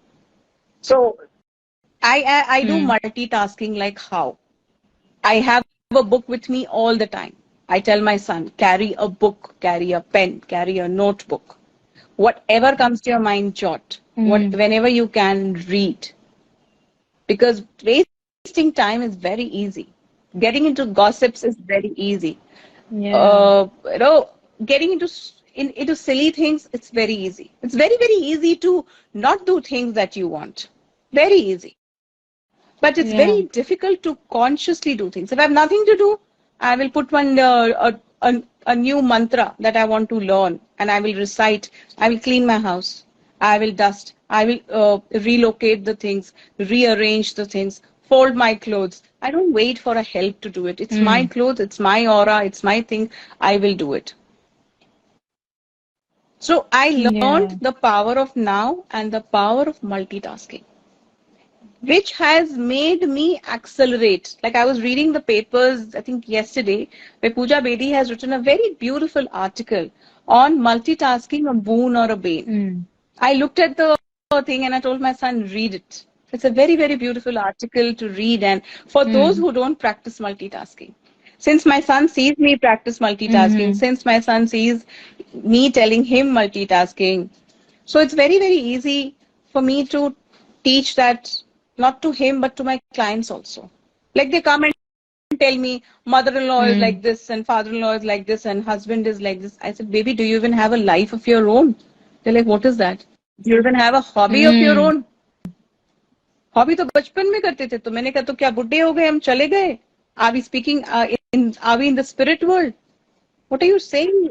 So I do
mm.
multitasking like how. I have a book with me all the time. I tell my son, carry a book, carry a pen, carry a notebook. Whatever comes to your mind, jot.
Mm.
Whenever you can, read. Because wasting time is very easy. Getting into gossips is very easy.
Yeah.
You know, getting into silly things, it's very easy. It's very, very easy to not do things that you want. Very easy. But it's
Yeah.
very difficult to consciously do things. If I have nothing to do, I will put a new mantra that I want to learn and I will recite. I will clean my house. I will dust. I will relocate the things, rearrange the things, fold my clothes. I don't wait for a help to do it. It's my
Mm.
clothes, it's my aura, it's my thing. I will do it. So I learned
Yeah.
the power of now and the power of multitasking, which has made me accelerate. Like I was reading the papers, I think yesterday, where Pooja Bedi has written a very beautiful article on multitasking, a boon or a bane.
Mm.
I looked at the thing and I told my son, read it. It's a very, very beautiful article to read. And for those
Mm.
who don't practice multitasking, since my son sees me practice multitasking,
Mm-hmm.
since my son sees me telling him multitasking, so it's very, very easy for me to teach that not to him, but to my clients also. Like they come and tell me, mother-in-law is
Mm.
like this, and father-in-law is like this, and husband is like this. I said, baby, do you even have a life of your own? They're like, what is that? Do you even have a hobby of your
Mm.
own? Hobby तो बचपन में करते थे तो मैंने कहा तो क्या बुड्ढे हो गए हम चले गए are we speaking in are we in the spirit world what are you saying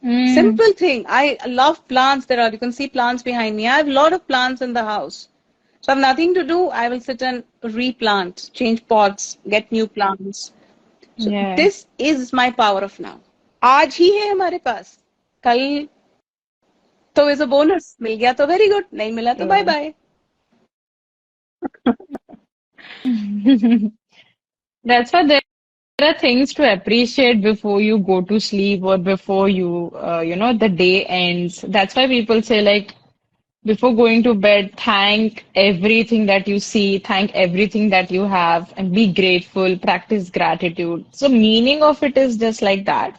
Mm.
simple thing. I love plants. You can see plants behind me. I have a lot of plants in the house. So I have nothing to do. I will sit and replant, change pots, get new plants. So
Yeah.
this is my power of now. आज ही है हमारे पास. कल तो is a bonus. मिल गया तो very good. नहीं मिला तो bye
True.
bye.
That's what are things to appreciate before you go to sleep or before the day ends. That's why people say, like, before going to bed, thank everything that you see, thank everything that you have, and be grateful, practice gratitude. So, meaning of it is just like that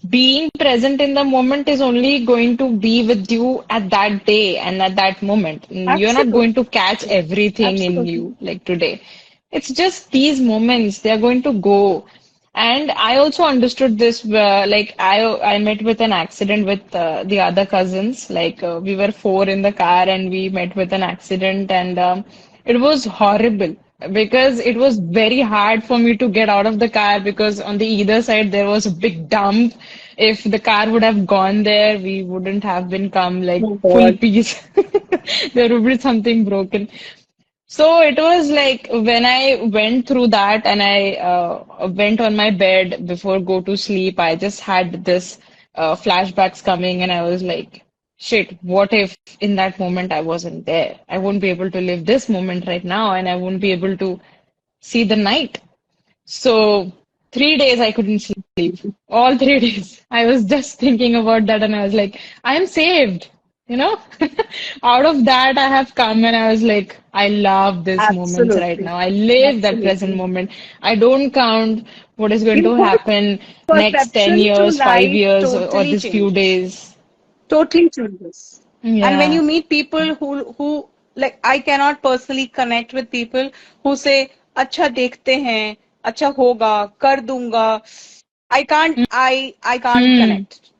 being present in the moment is only going to be with you at that day and at that moment. You're not going to
Absolutely.
catch everything in
Absolutely.
you like today. It's just these moments, they're going to go. And I also understood this, like I met with an accident with the other cousins. Like we were four in the car and we met with an accident, and it was horrible because it was very hard for me to get out of the car because on the either side there was a big dump. If the car would have gone there, we wouldn't have been come like
Oh
full
God.
piece. There would be something broken. So it was like when I went through that and I went on my bed before go to sleep, I just had this flashbacks coming and I was like, shit, what if in that moment I wasn't there? I won't be able to live this moment right now and I won't be able to see the night. So 3 days I couldn't sleep. All 3 days. I was just thinking about that and I was like, I am saved. You know, out of that I have come and I was like, I love this moments right
Absolutely.
now. I live that present
Absolutely.
moment. I don't count what is going
You
to
put
happen next 10
perception to
years, five
life
years, or
totally
this few
changes.
days.
Totally changes. And when
Yeah.
you meet people who like I cannot personally connect with people who say अच्छा देखते हैं, अच्छा होगा, कर दूंगा. I can't
Mm,
connect.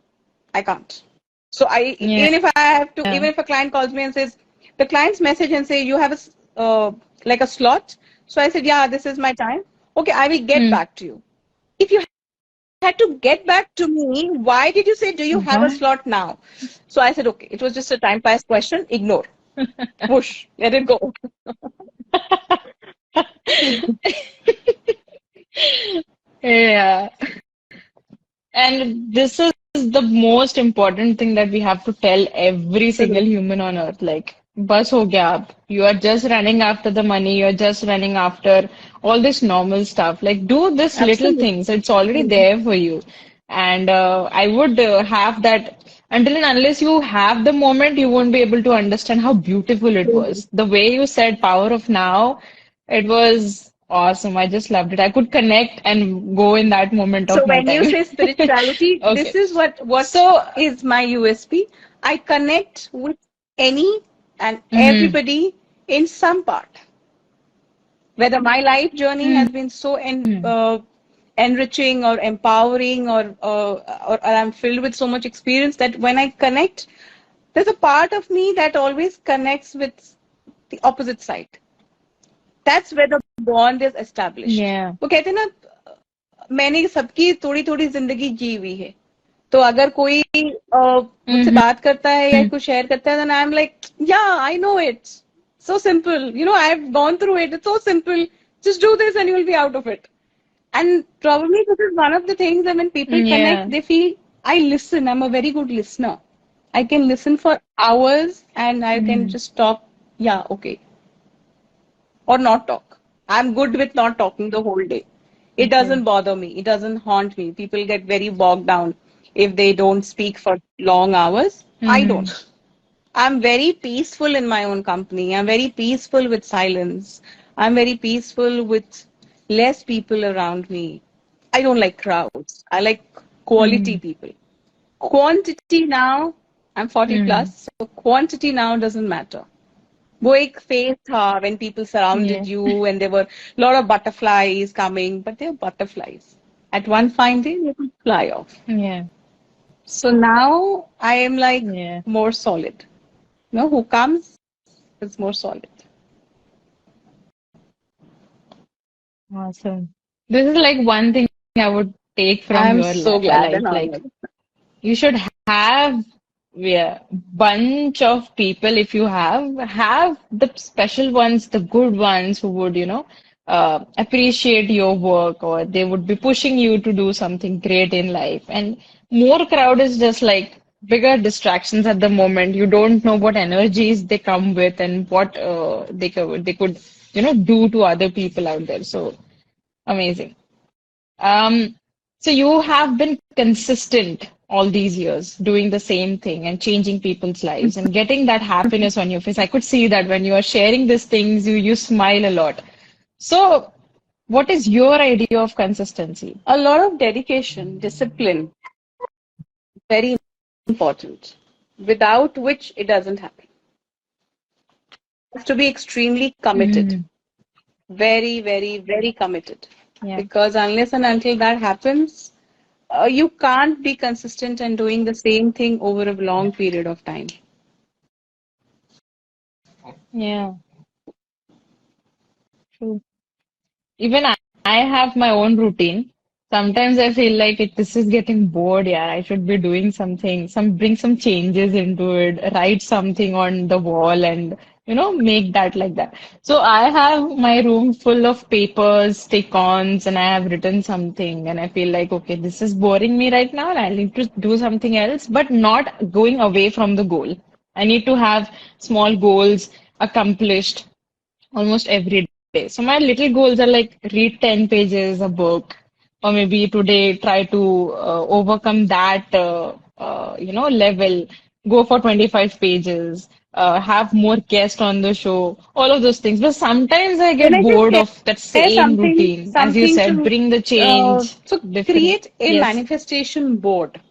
I can't. So
yeah.
even if I have to, even if a client calls me and says, the client's message and say, you have like a slot. So I said, yeah, this is my time. Okay, I will get
Mm.
back to you. If you had to get back to me, why did you say, do you have a
What?
slot now? So I said, okay, it was just a time pass question. Ignore. Whoosh. Let it go.
Yeah. And this is the most important thing that we have to tell every single
Absolutely.
human on earth. Like, bus ho gaya ab. You are just running after the money. You're just running after all this normal stuff. Like, do this little
Absolutely.
things. It's already there for you. And I would have that until and unless you have the moment, you won't be able to understand how beautiful it was. The way you said power of now, it was awesome. I just loved it. I could connect and go in that moment
So
of my
when you
time.
say spirituality, this
Okay.
is what
So,
is my USP. I connect with any and
mhm,
everybody in some part. Whether my life journey has
mhm,
been so enriching or empowering or I'm filled with so much experience that when I connect, there's a part of me that always connects with the opposite side. That's where the bond is established.
yeah.
वो कहते हैं ना मैंने सबकी थोड़ी थोड़ी जिंदगी जी हुई है तो अगर कोई मुझसे
Mhm,
बात करता है या कुछ शेयर करता है then I'm like yeah I know it so simple you know I've gone through it it's so simple just do this and you will be out of it and probably this is one of the things that when people connect
yeah.
they feel I listen I'm a very good listener I can listen for hours and I can
Mhm,
just talk yeah okay or not talk. I'm good with not talking the whole day. It
okay.
doesn't bother me. It doesn't haunt me. People get very bogged down if they don't speak for long hours. I
Mhm,
don't. I'm very peaceful in my own company. I'm very peaceful with silence. I'm very peaceful with less people around me. I don't like crowds. I like quality
mhm,
people. Quantity now, I'm 40
mhm,
plus, so quantity now doesn't matter. वो एक phase था when people surrounded
yeah.
you and there were a lot of butterflies coming, but they're butterflies. At one fine day, they will fly off.
Yeah.
So now I am like
Yeah.
more solid. You know, who comes is more solid.
Awesome. This is like one thing I would take from
I'm
your
so glad and
life. Like,
honored.
you should have, yeah, bunch of people if you have the special ones, the good ones who would, appreciate your work or they would be pushing you to do something great in life. And more crowd is just like bigger distractions at the moment. You don't know what energies they come with and what they could do to other people out there. So amazing. Um, so you have been consistent all these years doing the same thing and changing people's lives and getting that happiness on your face. I could see that when you are sharing these things, you smile a lot. So, what is your idea of consistency?
A lot of dedication, discipline, very important. Without which it doesn't happen. You have to be extremely committed.
Mm,
Very, very, very committed.
yeah,
Because unless and until that happens, you can't be consistent and doing the same thing over a long period of time.
yeah, true. Even I have my own routine. Sometimes I feel like this is getting bored, yeah. I should be doing something, bring some changes into it, write something on the wall and, make that like that. So I have my room full of papers, stick-ons, and I have written something and I feel like, okay, this is boring me right now and I need to do something else, but not going away from the goal. I need to have small goals accomplished almost every day. So my little goals are like read 10 pages a book, or maybe today try to overcome that level, go for 25 pages, have more guests on the show, all of those things. But sometimes I
Can
get
I just
bored of that
share
same routine. As you
something
said,
to
bring the change,
so
different.
create a
Yes.
manifestation board,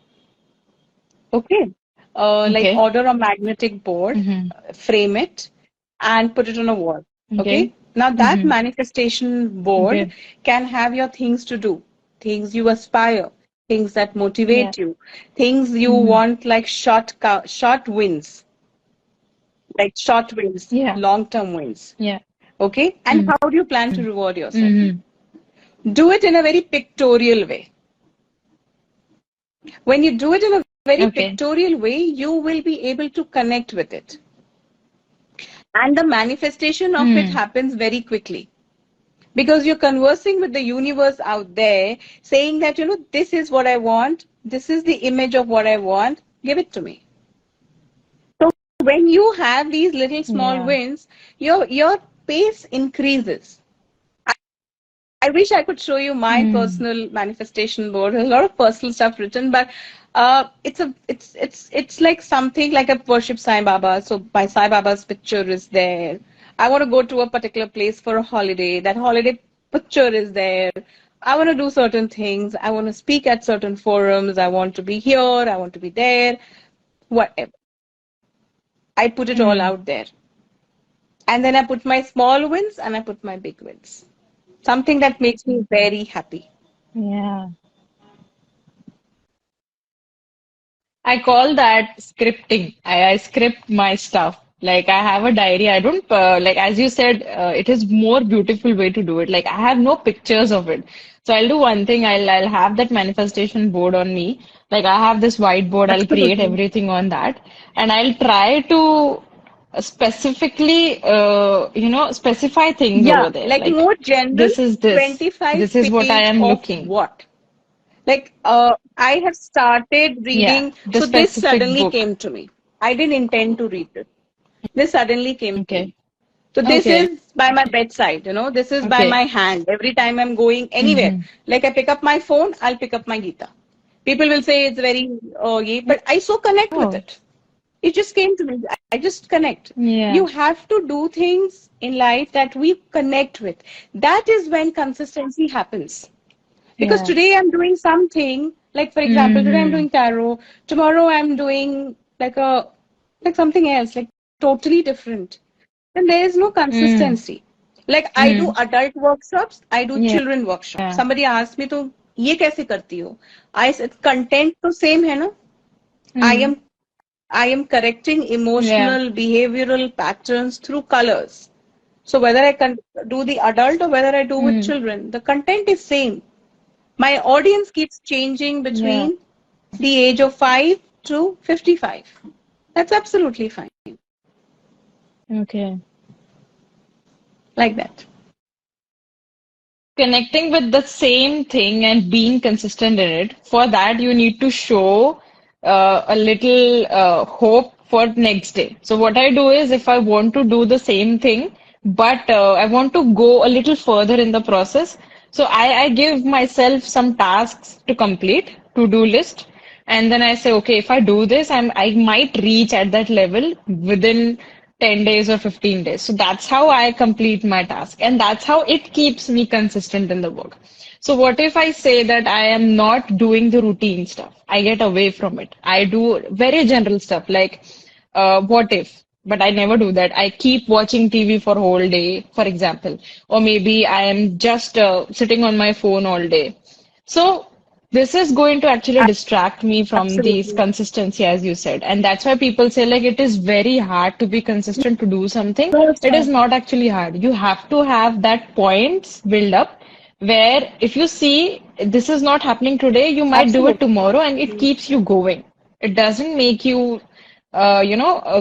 okay? Like
Okay.
order a magnetic board,
Mm-hmm.
frame it, and put it on a wall,
Okay.
okay? Now that
Mm-hmm.
manifestation board
Okay.
can have your things to do, things you aspire, things that
Yeah.
motivate you, things you
Mm-hmm.
want like short wins,
Yeah.
long-term wins,
Yeah.
okay? And
Mm-hmm.
how do you plan to reward yourself?
Mm-hmm.
Do it in a very pictorial way. When you do it in a very
Okay.
pictorial way, you will be able to connect with it. And the manifestation of it
Mm.
happens very quickly because you're conversing with the universe out there saying that, this is what I want, this is the image of what I want, give it to me. So when you have these little small
Yeah.
wins, your pace increases. I wish I could show you my
Mm.
personal manifestation board. There's a lot of personal stuff written, but it's like something like I worship Sai Baba. So my Sai Baba's picture is there. I want to go to a particular place for a holiday. That holiday picture is there. I want to do certain things. I want to speak at certain forums. I want to be here. I want to be there. Whatever. I put it all
Mm.
out there. And then I put my small wins and I put my big wins. Something that makes me very happy.
Yeah. I call that scripting. I script my stuff. Like I have a diary. I don't like as you said, it is more beautiful way to do it. Like I have no pictures of it. So I'll do one thing. I'll have that manifestation board on me. Like I have this whiteboard. I'll create
Absolutely.
everything on that, and I'll try to specifically, specify things
Yeah,
over there.
like
Like
more general,
this is this.
25
This is what I
page
am
of
looking.
what? Like, I have started
Yeah,
reading,
the
so this
specific
suddenly
book.
came to me. I didn't intend to read this. This suddenly came to me.
Okay.
So this
Okay.
is by my bedside, this is by my
Okay.
hand. Every time I'm going anywhere,
Mm-hmm.
like I pick up my phone, I'll pick up my Gita. People will say it's very, oh, yeah, but I so connect with
Oh,
it. It just came to me. I just connect.
yeah.
You have to do things in life that we connect with. That is when consistency happens. Because
Yeah.
today I'm doing something, like for example, today I'm
Mm-hmm.
doing tarot, tomorrow I'm doing like something else, like totally different. Then there is no
Mm.
consistency. Like I do
Mm.
adult workshops, I do
Yeah.
children workshops. Somebody asked me, तो ये कैसे करती हो? I said content तो same है ना? I
Mm.
am I am correcting
Yeah.
emotional behavioral patterns through colors. So whether I can do the adult or whether I do with
Mm.
children, the content is same. My audience keeps changing
Yeah.
between the age of 5 to 55. That's absolutely fine.
Okay.
Like that.
Connecting with the same thing and being consistent in it, for that you need to show a little hope for next day. So what I do is if I want to do the same thing, but I want to go a little further in the process, So I give myself some tasks to complete, to-do list, and then I say, okay, if I do this, I might reach at that level within 10 days or 15 days. So that's how I complete my task, and that's how it keeps me consistent in the work. So what if I say that I am not doing the routine stuff? I get away from it. I do very general stuff like what if? But I never do that. I keep watching TV for whole day, for example, or maybe I am just sitting on my phone all day. So this is going to actually distract me from these
Absolutely.
consistency, as you said, and that's why people say like it is very hard to be consistent to do something.
No, it's
It is
not.
not actually hard. You have to have that points build up where if you see this is not happening today, you might do it
Absolutely.
tomorrow, and it keeps you going. It doesn't make you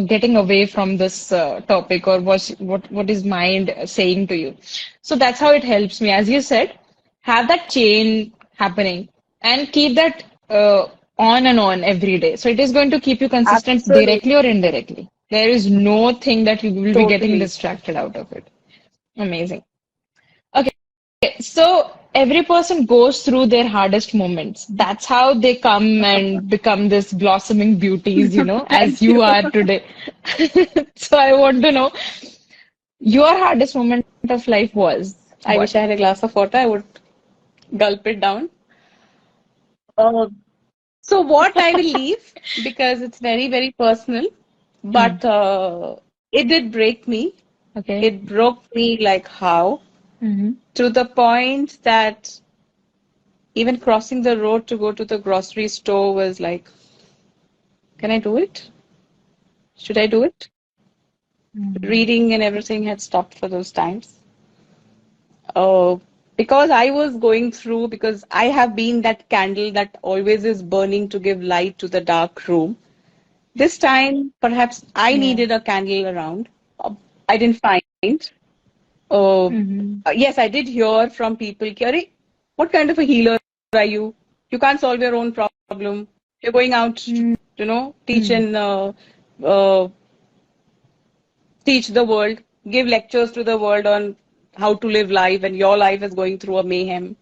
getting away from this topic or what is mind saying to you. So that's how it helps me. As you said, have that chain happening and keep that on and on every day. So it is going to keep you consistent directly or
Absolutely.
indirectly. There is no thing that you will be getting
Totally.
distracted out of it. Amazing. Okay, so every person goes through their hardest moments. That's how they come and become this blossoming beauties, as
Thank you.
you are today. So I want to know your hardest moment of life was
I wish
what?
I had a glass of water. I would gulp it down. Uh, so what I will leave because it's very, very personal,
Hmm.
but it did break me.
Okay.
It broke me like how?
Mm-hmm.
To the point that even crossing the road to go to the grocery store was like, can I do it? Should I do it? Reading and everything had stopped for those times. Uh, because I was going through, because I have been that candle that always is burning to give light to the dark room. This time, perhaps I
Yeah.
needed a candle around. I didn't find. Uh,
Mm-hmm.
yes, I did hear from people, Kyari, what kind of a healer are you? You can't solve your own problem. You're going out to, teach
Mm-hmm.
and uh, teach the world, give lectures to the world on how to live life, and your life is going through a mayhem.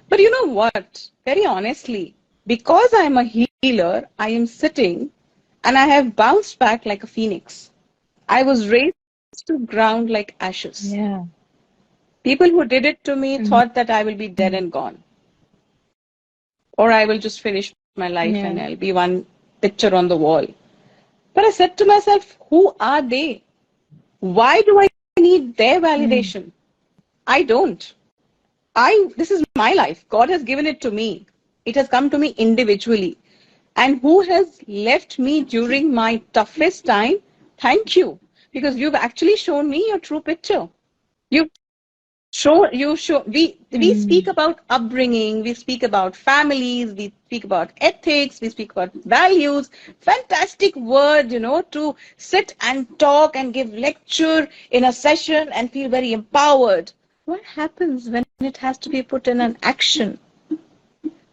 But you know what? Very honestly, because I'm a healer, I am sitting and I have bounced back like a phoenix. I was raised to ground like ashes.
Yeah.
People who did it to me
Mm-hmm.
thought that I will be dead and gone, or I will just finish my life and
Yeah.
I'll be one picture on the wall. But I said to myself, who are they? Why do I need their
Mm-hmm.
validation? I don't. This is my life. God has given it to me. It has come to me individually. And who has left me during my toughest time? Thank you. Because you've actually shown me your true picture. You we
Mm-hmm.
speak about upbringing, we speak about families, we speak about ethics, we speak about values. Fantastic word, to sit and talk and give lecture in a session and feel very empowered. What happens when it has to be put in an action?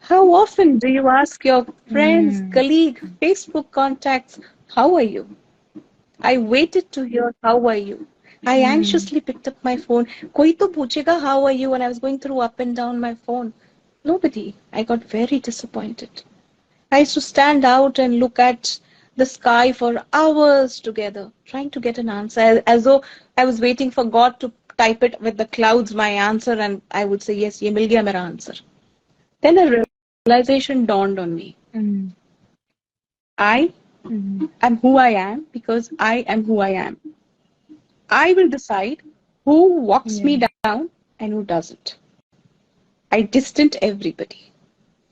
How often do you ask your friends,
Mm-hmm.
colleague, Facebook contacts, how are you? I waited to hear, how are you? I anxiously picked up my phone. Koi to puchega, how are you? And I was going through up and down my phone. Nobody. I got very disappointed. I used to stand out and look at the sky for hours together, trying to get an answer, as though I was waiting for God to type it with the clouds, my answer, and I would say, yes, ye mil gaya mera answer. Then a realization dawned on me.
Mm-hmm.
I
Mm-hmm.
am who I am because I am who I am. I will decide who walks
Yeah.
me down and who doesn't. I distant everybody.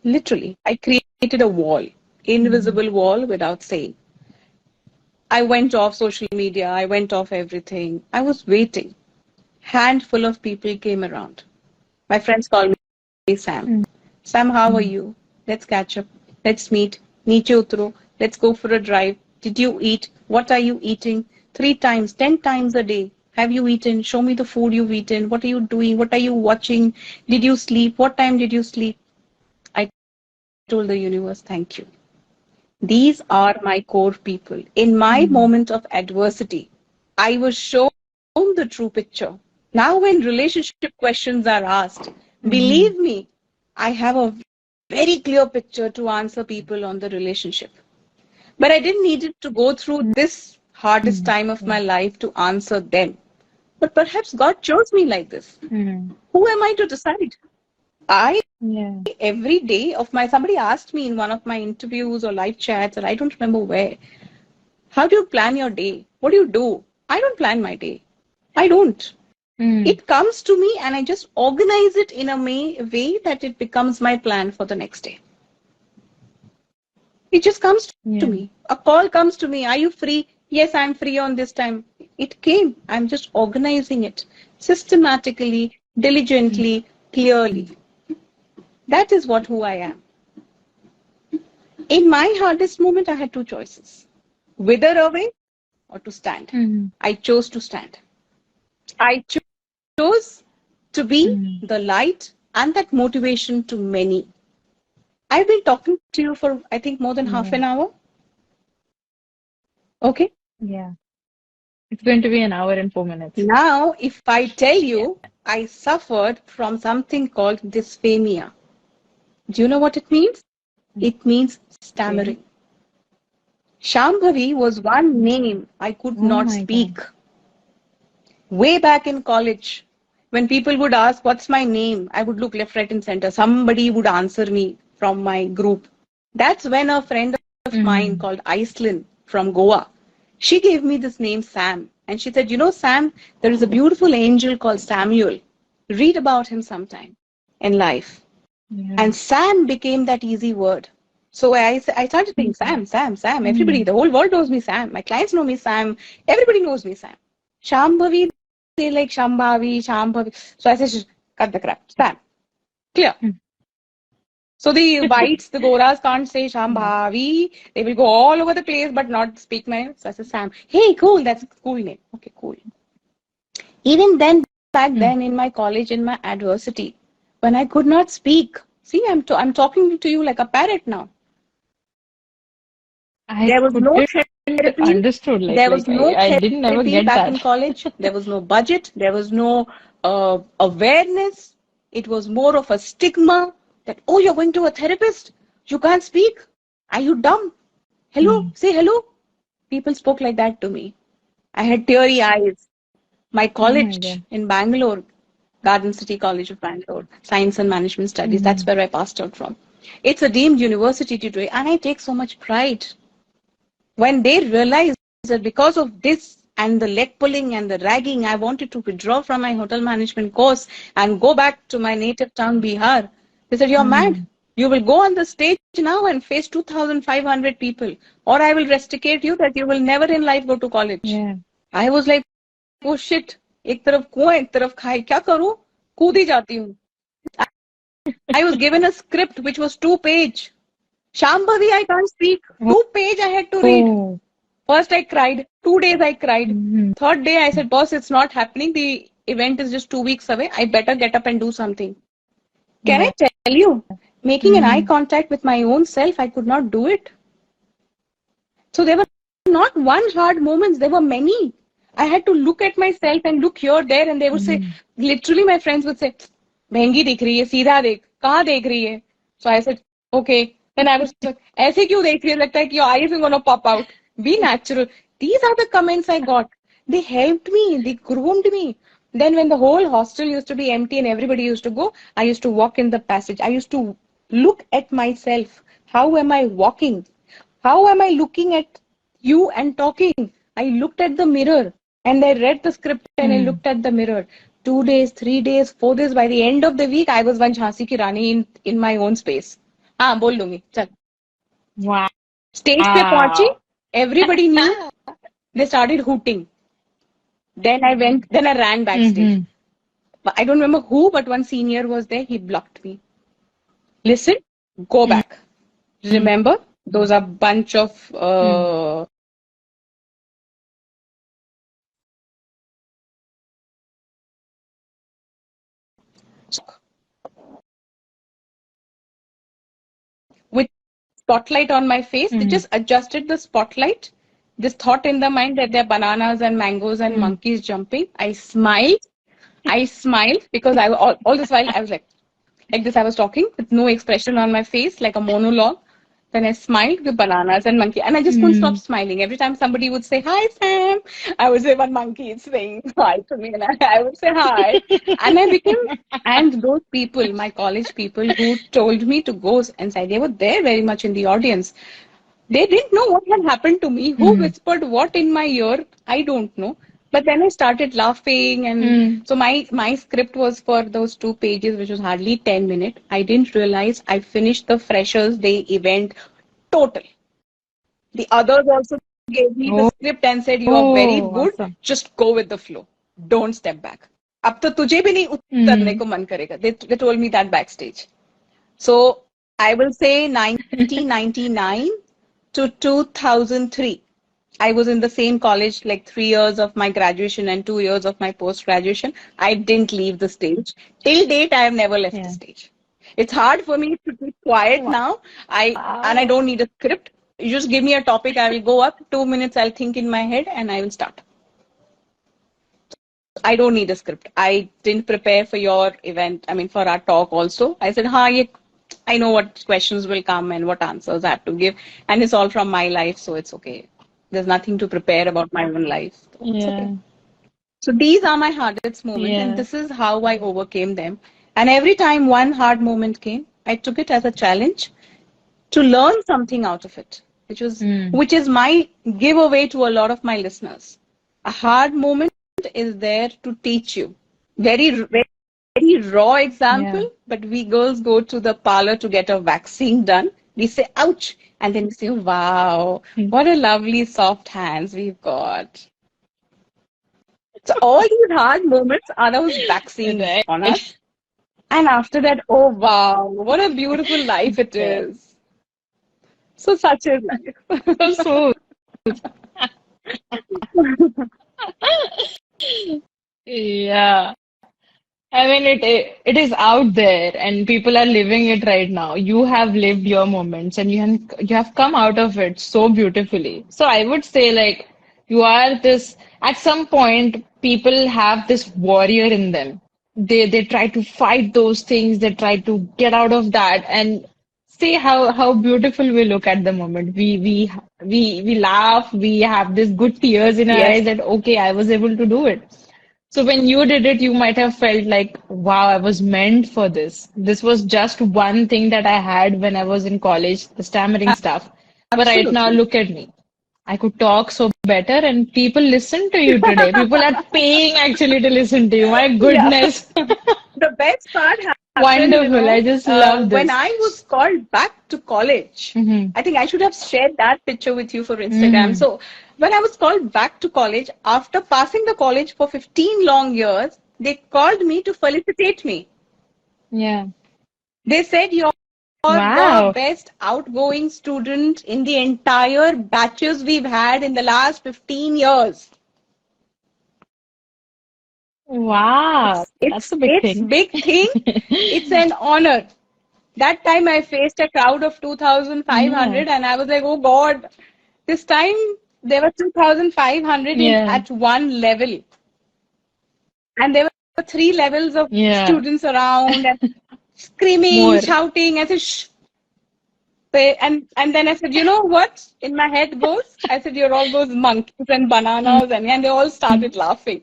Literally, I created a wall,
Mm-hmm.
invisible wall without saying. I went off social media, I went off everything. I was waiting. Handful of people came around. My friends called me Sam. Sam, how are you? Let's catch up. Let's meet. Niche utro. Let's go for a drive. Did you eat? What are you eating? 3 times, 10 times a day. Have you eaten? Show me the food you've eaten. What are you doing? What are you watching? Did you sleep? What time did you sleep? I told the universe, thank you. These are my core people. In my
Mm-hmm.
moment of adversity, I was shown the true picture. Now, when relationship questions are asked, Believe me, I have a very clear picture to answer people on the relationship. But I didn't need it to go through this hardest time of my life to answer them. But perhaps God chose me like this. Who am I to decide? I, every day of my, somebody asked me in one of my interviews or live chats, or I don't remember where, how do you plan your day? What do you do? I don't plan my day. I don't. It comes to me and I just organize it in a way that it becomes my plan for the next day. It just comes to me. A call comes to me. Are you free? Yes, I'm free on this time. It came. I'm just organizing it systematically, diligently, clearly. That is who I am. In my hardest moment, I had two choices: wither away or to stand. I chose to stand. I chose to be the light and that motivation to many. I've been talking to you for, I think, more than half an hour. Okay.
Yeah. It's going to be an hour and 4 minutes.
Now, if I tell you, I suffered from something called dysphonia. Do you know what it means? It means stammering. Shambhavi was one name I could not speak. Way back in college, when people would ask, what's my name? I would look left, right, and center. Somebody would answer me from my group. That's when a friend of mine called Aislinn from Goa, she gave me this name, Sam. And she said, you know, Sam, there is a beautiful angel called Samuel. Read about him sometime in life. And Sam became that easy word. So I started saying Sam, Sam, Sam. Everybody, the whole world knows me Sam. My clients know me Sam. Everybody knows me Sam. Shambhavi, they like Shambhavi, Shambhavi. So I said, cut the crap. Sam. Clear. So the whites, the Goras can't say Shambhavi. They will go all over the place but not speak my name. So I said Sam. Hey, cool. That's a cool name. Okay, cool. Even then, back then in my college, in my adversity, when I could not speak, see, I'm talking to you like a parrot now. There was no therapy.
Understood.
There was no
I didn't ever
therapy
get
back
that.
in college. There was no budget. There was no awareness. It was more of a stigma that, oh, you're going to a therapist. You can't speak. Are you dumb? Hello, say hello. People spoke like that to me. I had teary eyes. My college in Bangalore, Garden City College of Bangalore, Science and Management Studies, that's where I passed out from. It's a deemed university today, and I take so much pride. When they realized that because of this and the leg pulling and the ragging, I wanted to withdraw from my hotel management course and go back to my native town, Bihar. They said, you're mad. You will go on the stage now and face 2,500 people, or I will rusticate you that you will never in life go to college. I was like, oh shit, एक तरफ कुआं एक तरफ खाई, क्या करूं? कूद ही जाती हूँ. I was given a script which was 2-page. Shambhavi, I can't speak. 2-page I had to read. First I cried. 2 days I cried. Third day I said, boss, it's not happening. The event is just 2 weeks away. I better get up and do something. Can I tell you, making an eye contact with my own self, I could not do it. So there were not one hard moments. There were many. I had to look at myself and look here, there, and they would say, literally my friends would say, महंगी दिख रही है, सीधा देख, कहाँ देख रही है? So I said, okay. Then I was like, ऐसे क्यों देख रही है? लगता है कि your eyes are gonna pop out. Be natural. These are the comments I got. They helped me. They groomed me. Then when the whole hostel used to be empty and everybody used to go, I used to walk in the passage. I used to look at myself. How am I walking? How am I looking at you and talking? I looked at the mirror and I read the script and I looked at the mirror. 2 days, 3 days, 4 days. By the end of the week, I was one Jhansi ki Rani in my own space. हाँ बोल लूंगी चल.
Wow.
Stage पे पहुंची. Everybody knew. They started hooting. Then I ran backstage. But I don't remember who, but one senior was there. He blocked me. Listen, go back. Remember, those are bunch of with spotlight on my face. They just adjusted the spotlight. This thought in the mind that there are bananas and mangoes and monkeys jumping. I smiled because all this while I was like, Like this, I was talking with no expression on my face, like a monologue. Then I smiled with bananas and monkey, and I just couldn't stop smiling. Every time somebody would say, "Hi, Sam," I would say, "One monkey is saying hi to me," and I would say hi. And I became, and those people, my college people who told me to go inside, they were there very much in the audience. They didn't know what had happened to me. Who
Mm.
whispered what in my ear? I don't know. But then I started laughing, and
Mm.
so my script was for those 2 pages, which was hardly 10 minutes. I didn't realize I finished the Freshers Day event total. The others also gave me the script and said, "You are very
Oh,
good.
awesome.
Just go with the flow. Don't step back. अब तो तुझे भी नहीं उतरने
Mm.
को मन करेगा." They told me that backstage. So I will say 1999 to 2003. I was in the same college like 3 years of my graduation and 2 years of my post graduation. I didn't leave the stage. Till date, I have never left the
Yeah.
stage. It's hard for me to be quiet now. I
Wow.
don't need a script. You just give me a topic, I will go up 2 minutes, I'll think in my head and I will start. I don't need a script. I didn't prepare for your event. I mean, for our talk also. I said, I know what questions will come and what answers I have to give. And it's all from my life, so it's okay. There's nothing to prepare about my own life. So it's okay.
Yeah.
So these are my hardest moments, and
Yeah.
this is how I overcame them. And every time one hard moment came, I took it as a challenge to learn something out of it,
Mm.
which is my giveaway to a lot of my listeners. A hard moment is there to teach you. Very raw
Yeah.
example, but we girls go to the parlor to get a vaccine done. We say ouch, and then we say, wow,
Mm.
what a lovely soft hands we've got. So all these hard moments are those vaccines
Right.
on us. And after that, oh wow, what a beautiful life it
Yeah.
is. So such is life.
So smooth. Yeah. I mean, it is out there, and people are living it right now. You have lived your moments, and you have come out of it so beautifully. So I would say, like, you are this. At some point, people have this warrior in them. They try to fight those things. They try to get out of that, and see how beautiful we look at the moment. We laugh. We have this good tears in our
Yes,
eyes that okay, I was able to do it. So when you did it, you might have felt like, wow, I was meant for this. This was just one thing that I had when I was in college, the stammering stuff. But right now,
absolutely.
look at me. I could talk so better, and people listen to you today. People are paying actually to listen to you. My
Yeah.
goodness.
The best part happened,
Wonderful. I just love
when
this.
I was called back to college.
Hmm.
I think I should have shared that picture with you for Instagram.
Hmm.
So, when I was called back to college, after passing the college for 15 long years, they called me to felicitate me.
Yeah.
They said, "You're the
Wow.
best outgoing student in the entire batches we've had in the last 15 years."
Wow.
It's
That's
it's
a big
it's
thing.
big thing. It's an honor. That time I faced a crowd of
Yeah.
2,500 and I was like, oh God, this time there were 2,500 in
Yeah.
at one level. And there were three levels of
Yeah.
students around and screaming,
More.
shouting. I said, shh. And then I said, you know what? In my head goes, I said, you're all those monkeys and bananas. And they all started laughing.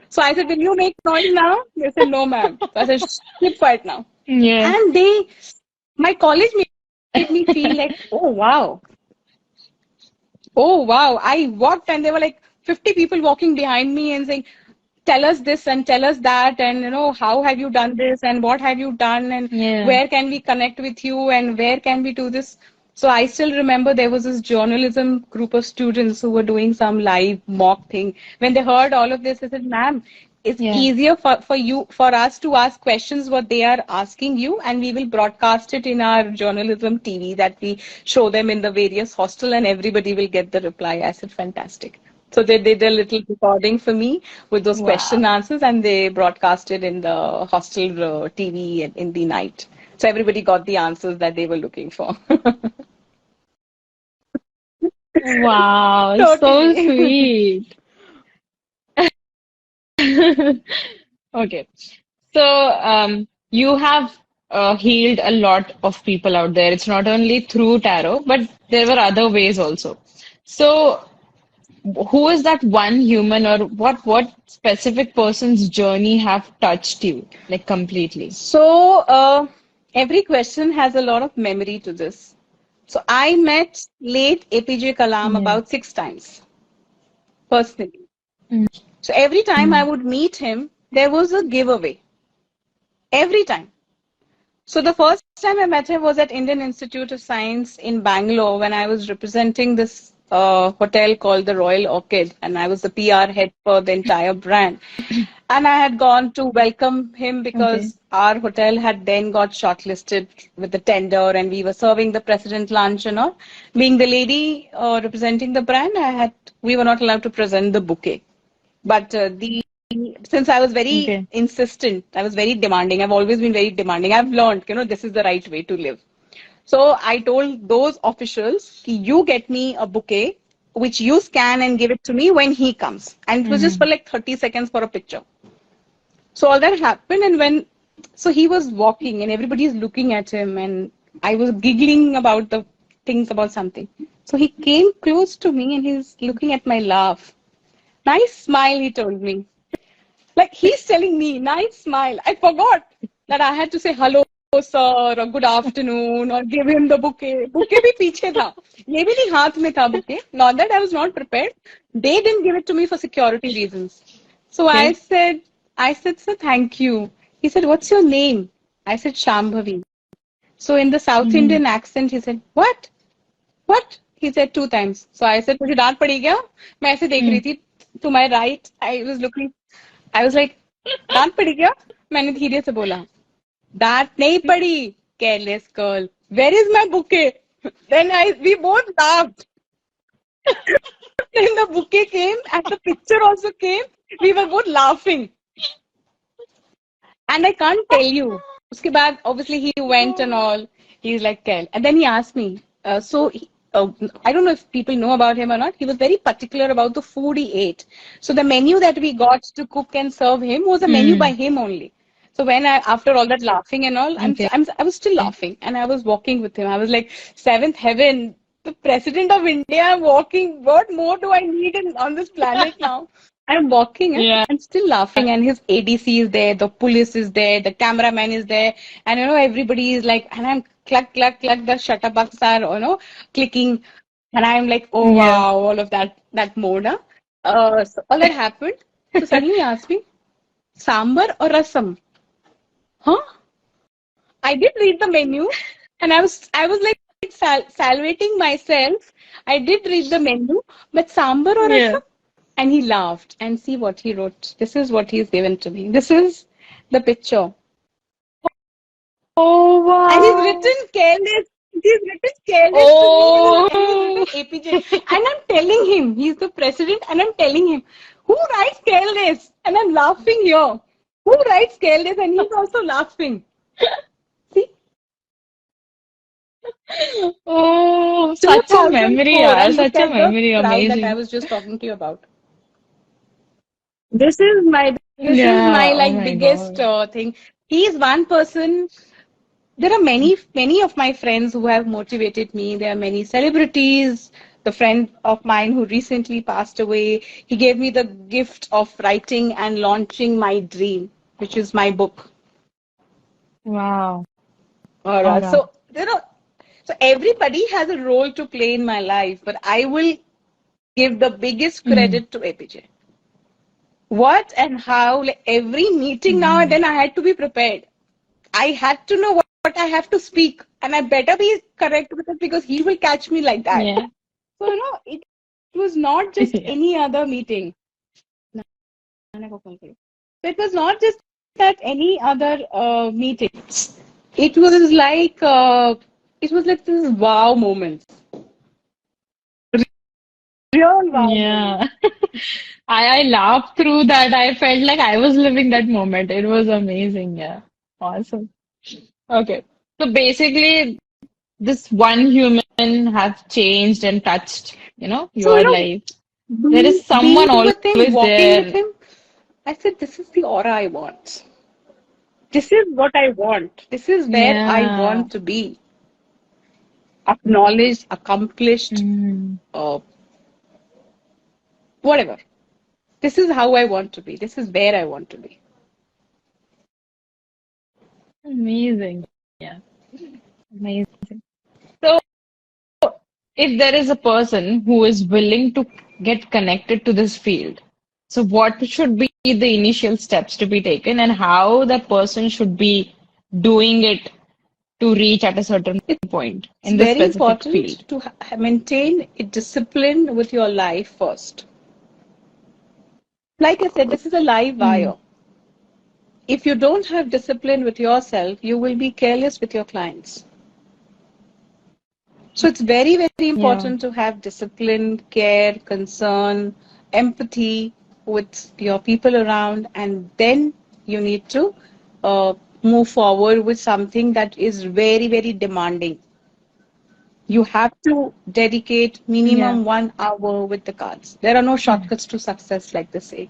So I said, will you make noise now? They said, no, ma'am. So I said, shh, keep quiet now.
Yeah.
And my college made me feel like, oh wow, oh wow. I walked and there were like 50 people walking behind me and saying, tell us this and tell us that, and how have you done this and what have you done and
Yeah.
where can we connect with you and where can we do this. So I still remember there was this journalism group of students who were doing some live mock thing. When they heard all of this, they said, ma'am, it's
Yeah.
easier for us to ask questions what they are asking you, and we will broadcast it in our journalism TV that we show them in the various hostel and everybody will get the reply. I said, fantastic. So they did a little recording for me with those question
Wow.
answers and they broadcasted in the hostel TV in the night. So everybody got the answers that they were looking for.
Wow. So
Totally.
sweet. Okay. So, you have healed a lot of people out there. It's not only through tarot, but there were other ways also. So, who is that one human, or what specific person's journey have touched you like completely?
So, every question has a lot of memory to this. So, I met late APJ Kalam
Yeah.
about 6 times personally. So, every time I would meet him, there was a giveaway. Every time. So the first time I met him was at Indian Institute of Science in Bangalore when I was representing this hotel called the Royal Orchid, and I was the PR head for the entire brand. And I had gone to welcome him
Okay.
because our hotel had then got shortlisted with the tender, and we were serving the president lunch and all. Being the lady representing the brand, we were not allowed to present the bouquet. But the since I was very
Okay.
insistent, I was very demanding. I've always been very demanding. I've learned, this is the right way to live. So I told those officials, you get me a bouquet, which you scan and give it to me when he comes. And it was just for
Mm-hmm.
like 30 seconds for a picture. So all that happened, and so he was walking, and everybody is looking at him, and I was giggling about the things about something. So he came close to me, and he's looking at my laugh. Nice smile, he told me. Like he's telling me, nice smile. I forgot that I had to say hello, sir, or good afternoon, or give him the bouquet. Bouquet bhi piche tha. Ye bhi nahi haath mein tha bouquet. Not that I was not prepared. They didn't give it to me for security reasons. So
Okay.
I said, sir, thank you. He said, what's your name? I said, Shambhavi. So in the South
Mm-hmm.
Indian accent, he said, what? What? He said 2 times. So I said, मुझे डांट पड़ी क्या? मैं ऐसे देख रही थी. To my right, I was like, डांट पड़ी क्या? मैंने धीरे से बोला, डांट नहीं पड़ी, careless girl. Where is my bouquet? Then we both laughed. Then the bouquet came and the picture also came. We were both laughing. And I can't tell you. Uske baad, obviously, he went and all. He's like, Kel. And then he asked me, I don't know if people know about him or not. He was very particular about the food he ate. So the menu that we got to cook and serve him was a menu by
Mm.
him only. So after all that laughing and all,
Okay.
I was still laughing, and I was walking with him. I was like, seventh heaven, the president of India walking. What more do I need on this planet now? I'm walking and
Yeah.
I'm still laughing, and his ADC is there, the police is there, the cameraman is there, and everybody is like, and I'm cluck cluck cluck, the shutterbucks are clicking, and I'm like, oh
Yeah.
wow, all of that mode. Huh? So all that happened. So suddenly he asked me, sambar or rasam? Huh? I did read the menu, and I was like salivating myself. I did read the menu, but sambar or
Yeah.
rasam? And he laughed, and see what he wrote. This is what he's given to me. This is the picture.
Oh
And he's
wow.
written careless. He's written careless to me with his,
Oh.
and he's written APJ. And I'm telling him, he's the president, and I'm telling him, who writes careless? And I'm laughing here. Who writes careless? And he's also laughing. See,
Oh, such a memory,
2004,
yeah,
and look
such a
at the
memory,
crowd that I
amazing.
was just talking to you about. This is my
Yeah, oh
like
my
biggest
God.
thing. He's one person. There are many of my friends who have motivated me. There are many celebrities. The friend of mine who recently passed away, he gave me the gift of writing and launching my dream, which is my book.
Wow.
All
All
right.
right.
So everybody has a role to play in my life, but I will give the biggest
Mm.
credit to APJ. What and how, like every meeting now and
Mm.
then I had to be prepared. I had to know what I have to speak, and I better be correct with it because he will catch me like that.
Yeah.
So, it was not just
Yeah.
any other meeting. So it was not just that any other meeting. It was like this wow moment, real wow moment.
Yeah. I laughed through that. I felt like I was living that moment. It was amazing. Yeah. Awesome. Okay. So basically, this one human has changed and touched,
So
your life. There is
being
someone
with him,
always
walking with
there.
him, I said, this is the aura I want. This is what I want. This is where I
Yeah.
want to be. Acknowledged, accomplished,
Mm.
uh, whatever. This is how I want to be. This is where I want to be.
Amazing. Yeah. Amazing. So, if there is a person who is willing to get connected to this field, so what should be the initial steps to be taken, and how that person should be doing it to reach at a certain point
It's
in this
very
specific
important
field?
to maintain a discipline with your life first. Like I said, this is a live
Mm.
wire. If you don't have discipline with yourself, you will be careless with your clients. So it's very, very
Yeah.
important to have discipline, care, concern, empathy with your people around, and then you need to uh, move forward with something that is very, very demanding. You have to dedicate
Yeah.
minimum 1 hour with the cards. There are no
Mm.
shortcuts to success, like they say.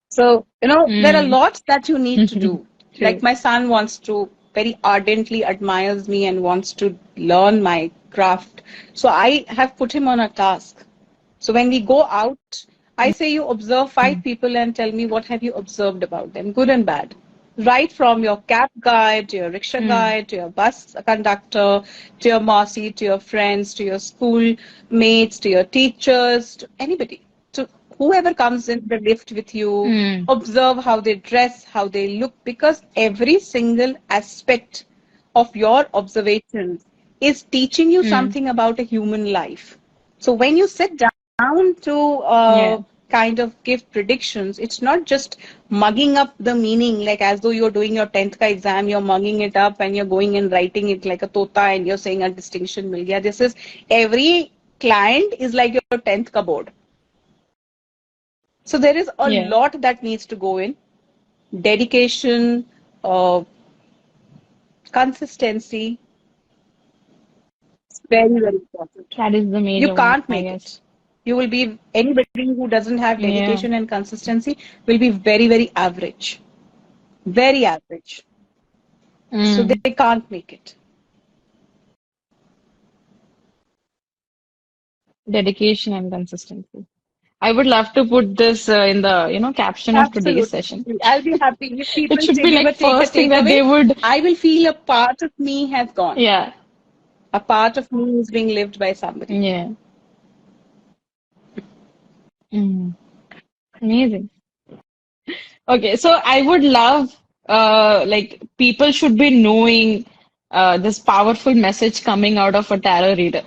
So, there are
Mm.
lots that you need to do. Like
True.
my son wants to, very ardently admires me and wants to learn my craft. So I have put him on a task. So when we go out, I say you observe 5 people and tell me what have you observed about them, good and bad. Right from your cab guy to your rickshaw
Mm.
guy to your bus conductor to your mossy to your friends to your school mates to your teachers to anybody. To whoever comes in the lift with you,
Mm.
observe how they dress, how they look, because every single aspect of your observations is teaching you
Mm.
something about a human life. So when you sit down to
Yeah.
kind of give predictions, it's not just mugging up the meaning, like as though you're doing your 10th ka exam, you're mugging it up and you're going and writing it like a tota and you're saying a distinction mil gaya. This is every client is like your 10th ka board. So there is a
Yeah.
lot that needs to go in dedication, uh, consistency. It's very, very important.
That is the
You
major one,
can't
I
make
guess.
it. You will be anybody who doesn't have
Yeah.
dedication and consistency will be very, very average. Very average. So
Mm.
they can't make it.
Dedication and consistency. I would love to put this in the, caption of today's
Absolutely.
session.
I'll be happy if
It
people
should
say
be
give a
like
take a
first thing that
takeaway.
they would,
I will feel a part of me has gone.
yeah,
A part of me is being lived by somebody.
yeah. Mm. Amazing. Okay, so I would love, like, people should be knowing this powerful message coming out of a tarot reader.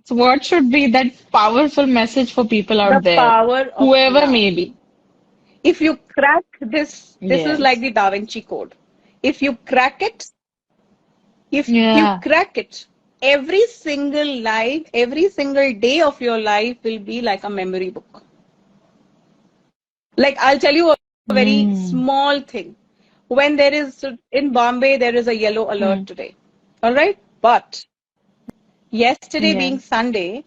So, what should be that powerful message for people
The
out there,
power of
whoever
now.
may be?
If you crack this is like
Yes.
the Da Vinci Code. If you crack it, if you
Yeah.
crack it, every single life, every single day of your life will be like a memory book. Like I'll tell you a very
Mm.
small thing. When there is in Bombay, there is a yellow alert
Mm.
today. All right. But yesterday
Yeah.
being Sunday,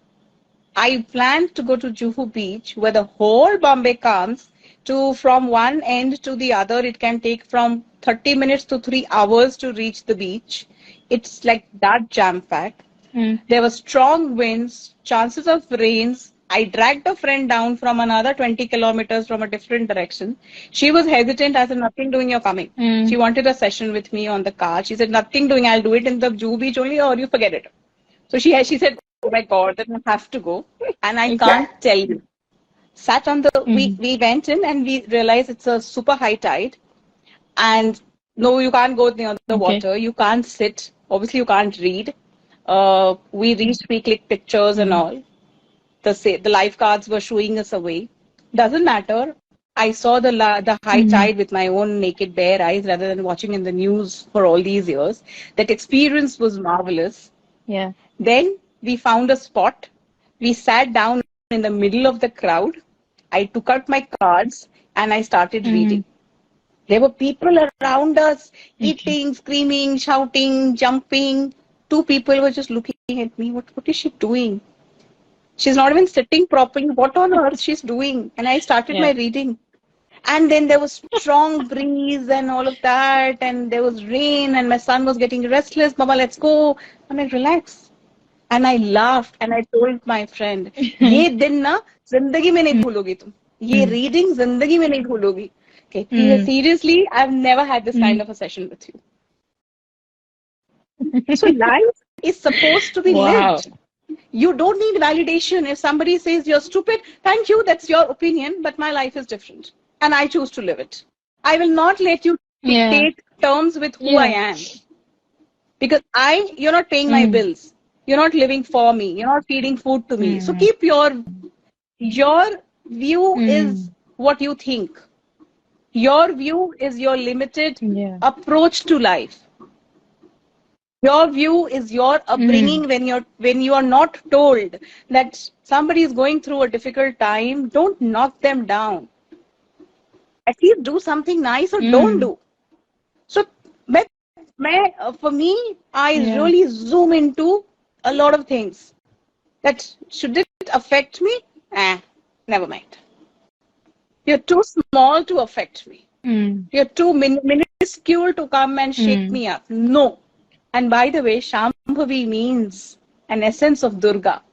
I planned to go to Juhu Beach where the whole Bombay comes to from one end to the other. It can take from 30 minutes to 3 hours to reach the beach. It's like that jam packed.
Mm.
There were strong winds, chances of rains. I dragged a friend down from another 20 kilometers from a different direction. She was hesitant. I said, nothing doing, you're coming. She
Mm.
wanted a session with me on the car. She said, nothing doing, I'll do it in the Juhu Beach only or you forget it. So she said, oh my God, then I have to go. And I
Okay.
can't tell you. Sat on the,
Mm.
we went in and we realized it's a super high tide. And no, you can't go near the
Okay.
water. You can't sit. Obviously, you can't read. We reached, we clicked pictures and
Mm.
all. The lifeguards were shooing us away. Doesn't matter. I saw the high
Mm.
tide with my own naked bare eyes rather than watching in the news for all these years. That experience was marvelous.
Yeah.
Then we found a spot. We sat down in the middle of the crowd. I took out my cards and I started reading.
Mm.
There were people around us
Okay.
eating, screaming, shouting, jumping. 2 people were just looking at me. What is she doing? She's not even sitting properly. What on earth she's doing? And I started my
Yeah.
reading. And then there was strong breeze and all of that, and there was rain, and my son was getting restless. Mama, let's go. I'm like, relax. And I laughed and I told my friend, ये दिन ना जिंदगी में नहीं भूलोगी तुम. ये reading जिंदगी में नहीं भूलोगी. Okay. Seriously, I've never had this kind of a session with you. So life is supposed to be
Wow.
lived. You don't need validation. If somebody says you're stupid, thank you, that's your opinion, but my life is different. And I choose to live it. I will not let you
Yeah.
dictate terms with who I am. Because you're not paying my bills. You're not living for me. You're not feeding food to me. So keep your view is what you think. Your view is your limited approach to life. Your view is your upbringing. When you are not told that somebody is going through a difficult time, don't knock them down. At least do something nice or don't do. So for me, I really zoom into a lot of things. That should it affect me? Never mind. You're too small to affect me. You're too minuscule to come and shake me up. No. And by the way, Shambhavi means an essence of Durga.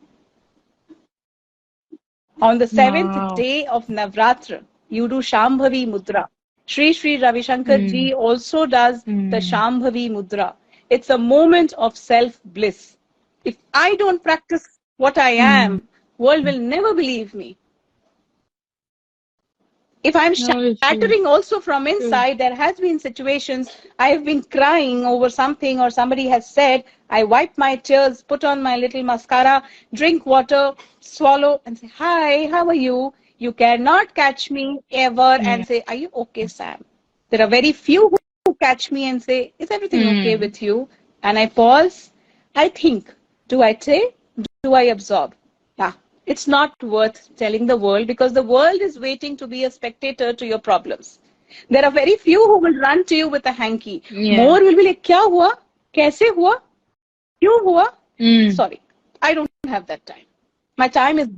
On the 7th day of Navratra, you do Shambhavi Mudra. Sri Ravi Shankar ji also does the Shambhavi Mudra. It's a moment of self-bliss. If I don't practice what I am, world will never believe me. If I'm shattering also from inside, there has been situations I have been crying over something or somebody has said, I wipe my tears, put on my little mascara, drink water, swallow and say, hi, how are you? You cannot catch me ever and say, are you okay, Sam? There are very few who catch me and say, is everything okay with you? And I pause, I think, do I say, do I absorb? It's not worth telling the world because the world is waiting to be a spectator to your problems. There are very few who will run to you with a hanky. More will be like, kya hua? Kaise hua? Kyun hua? Sorry, I don't have that time. My time is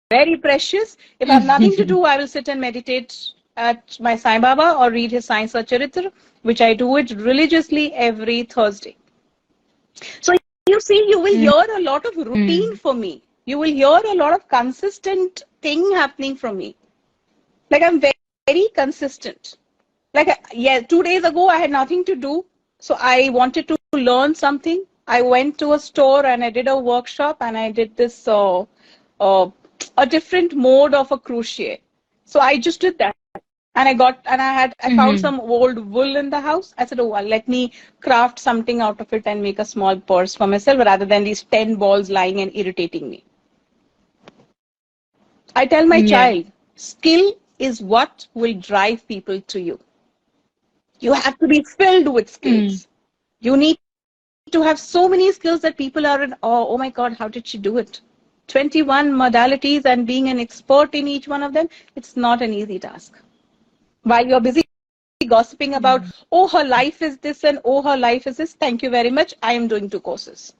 very precious. If I have nothing to do, I will sit and meditate at my Sai Baba or read his Sai Satcharitra, which I do it religiously every Thursday. So you see, you will hear a lot of routine for me. You will hear a lot of consistent thing happening from me. Like I'm very, very consistent. Like, 2 days ago, I had nothing to do. So I wanted to learn something. I went to a store and I did a workshop and I did this, a different mode of a crochet. So I just did that. And I found some old wool in the house. I said, oh, well, let me craft something out of it and make a small purse for myself rather than these 10 balls lying and irritating me. I tell my child, skill is what will drive people to you. You have to be filled with skills. You need to have so many skills that people are in awe. Oh my God, how did she do it? 21 modalities and being an expert in each one of them, it's not an easy task. While you're busy gossiping about, oh, her life is this and oh, her life is this, thank you very much. I am doing 2 courses.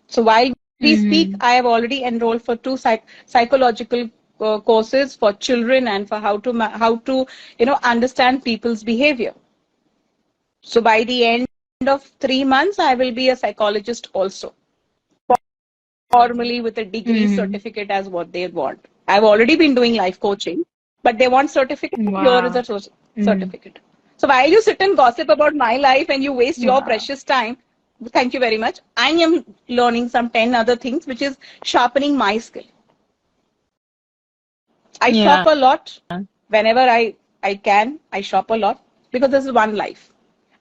So while we speak, I have already enrolled for 2 psychological courses for children and for how to understand people's behavior. So by the end of 3 months, I will be a psychologist also, formally with a degree certificate as what they want. I've already been doing life coaching, but they want certificate. Here is a certificate. So while you sit and gossip about my life and you waste your precious time, thank you very much. I am learning some 10 other things, which is sharpening my skill. I shop a lot. Whenever I can, I shop a lot because this is one life.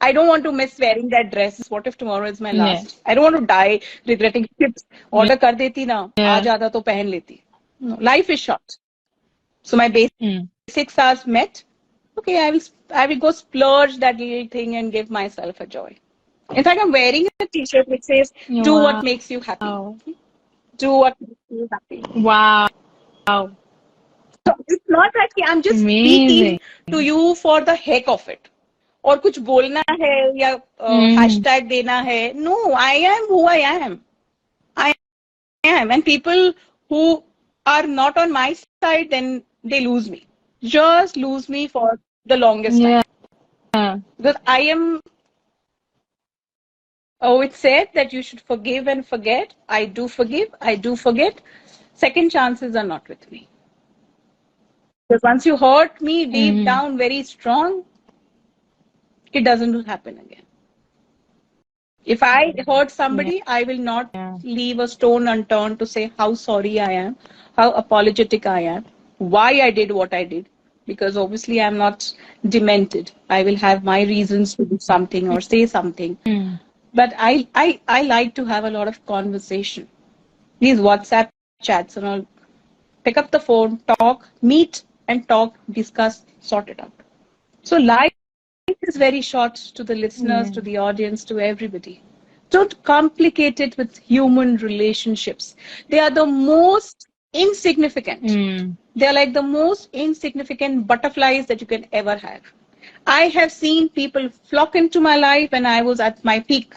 I don't want to miss wearing that dress. What if tomorrow is my last? I don't want to die regretting chips. Order kar deti na, aaj aata to pehen leti. No, life is short. So my basics are met. Okay, I will go splurge that little thing and give myself a joy. In fact, I'm wearing a t-shirt which says, do what makes you happy. Do what makes you happy.
Wow.
So it's not that I'm just speaking to you for the heck of it. और कुछ बोलना है या hashtag देना है. No, I am who I am. I am. And people who are not on my side, then they lose me. just lose me for the longest time.
Yeah.
Because I am, oh, it's said that you should forgive and forget. I do forgive, I do forget. Second chances are not with me. Because once you hurt me deep
Mm-hmm.
down very strong, it doesn't happen again. If I hurt
Yeah.
somebody, I will not leave a stone unturned to say how sorry I am, how apologetic I am, why I did what I did. Because obviously I'm not demented. I will have my reasons to do something or say something.
Mm.
But I like to have a lot of conversation. These WhatsApp chats and all. Pick up the phone, talk, meet and talk, discuss, sort it out. So life is very short to the listeners, to
Yeah.
the audience, to everybody. Don't complicate it with human relationships. They are the most insignificant.
Mm.
They're like the most insignificant butterflies that you can ever have. I have seen people flock into my life when I was at my peak.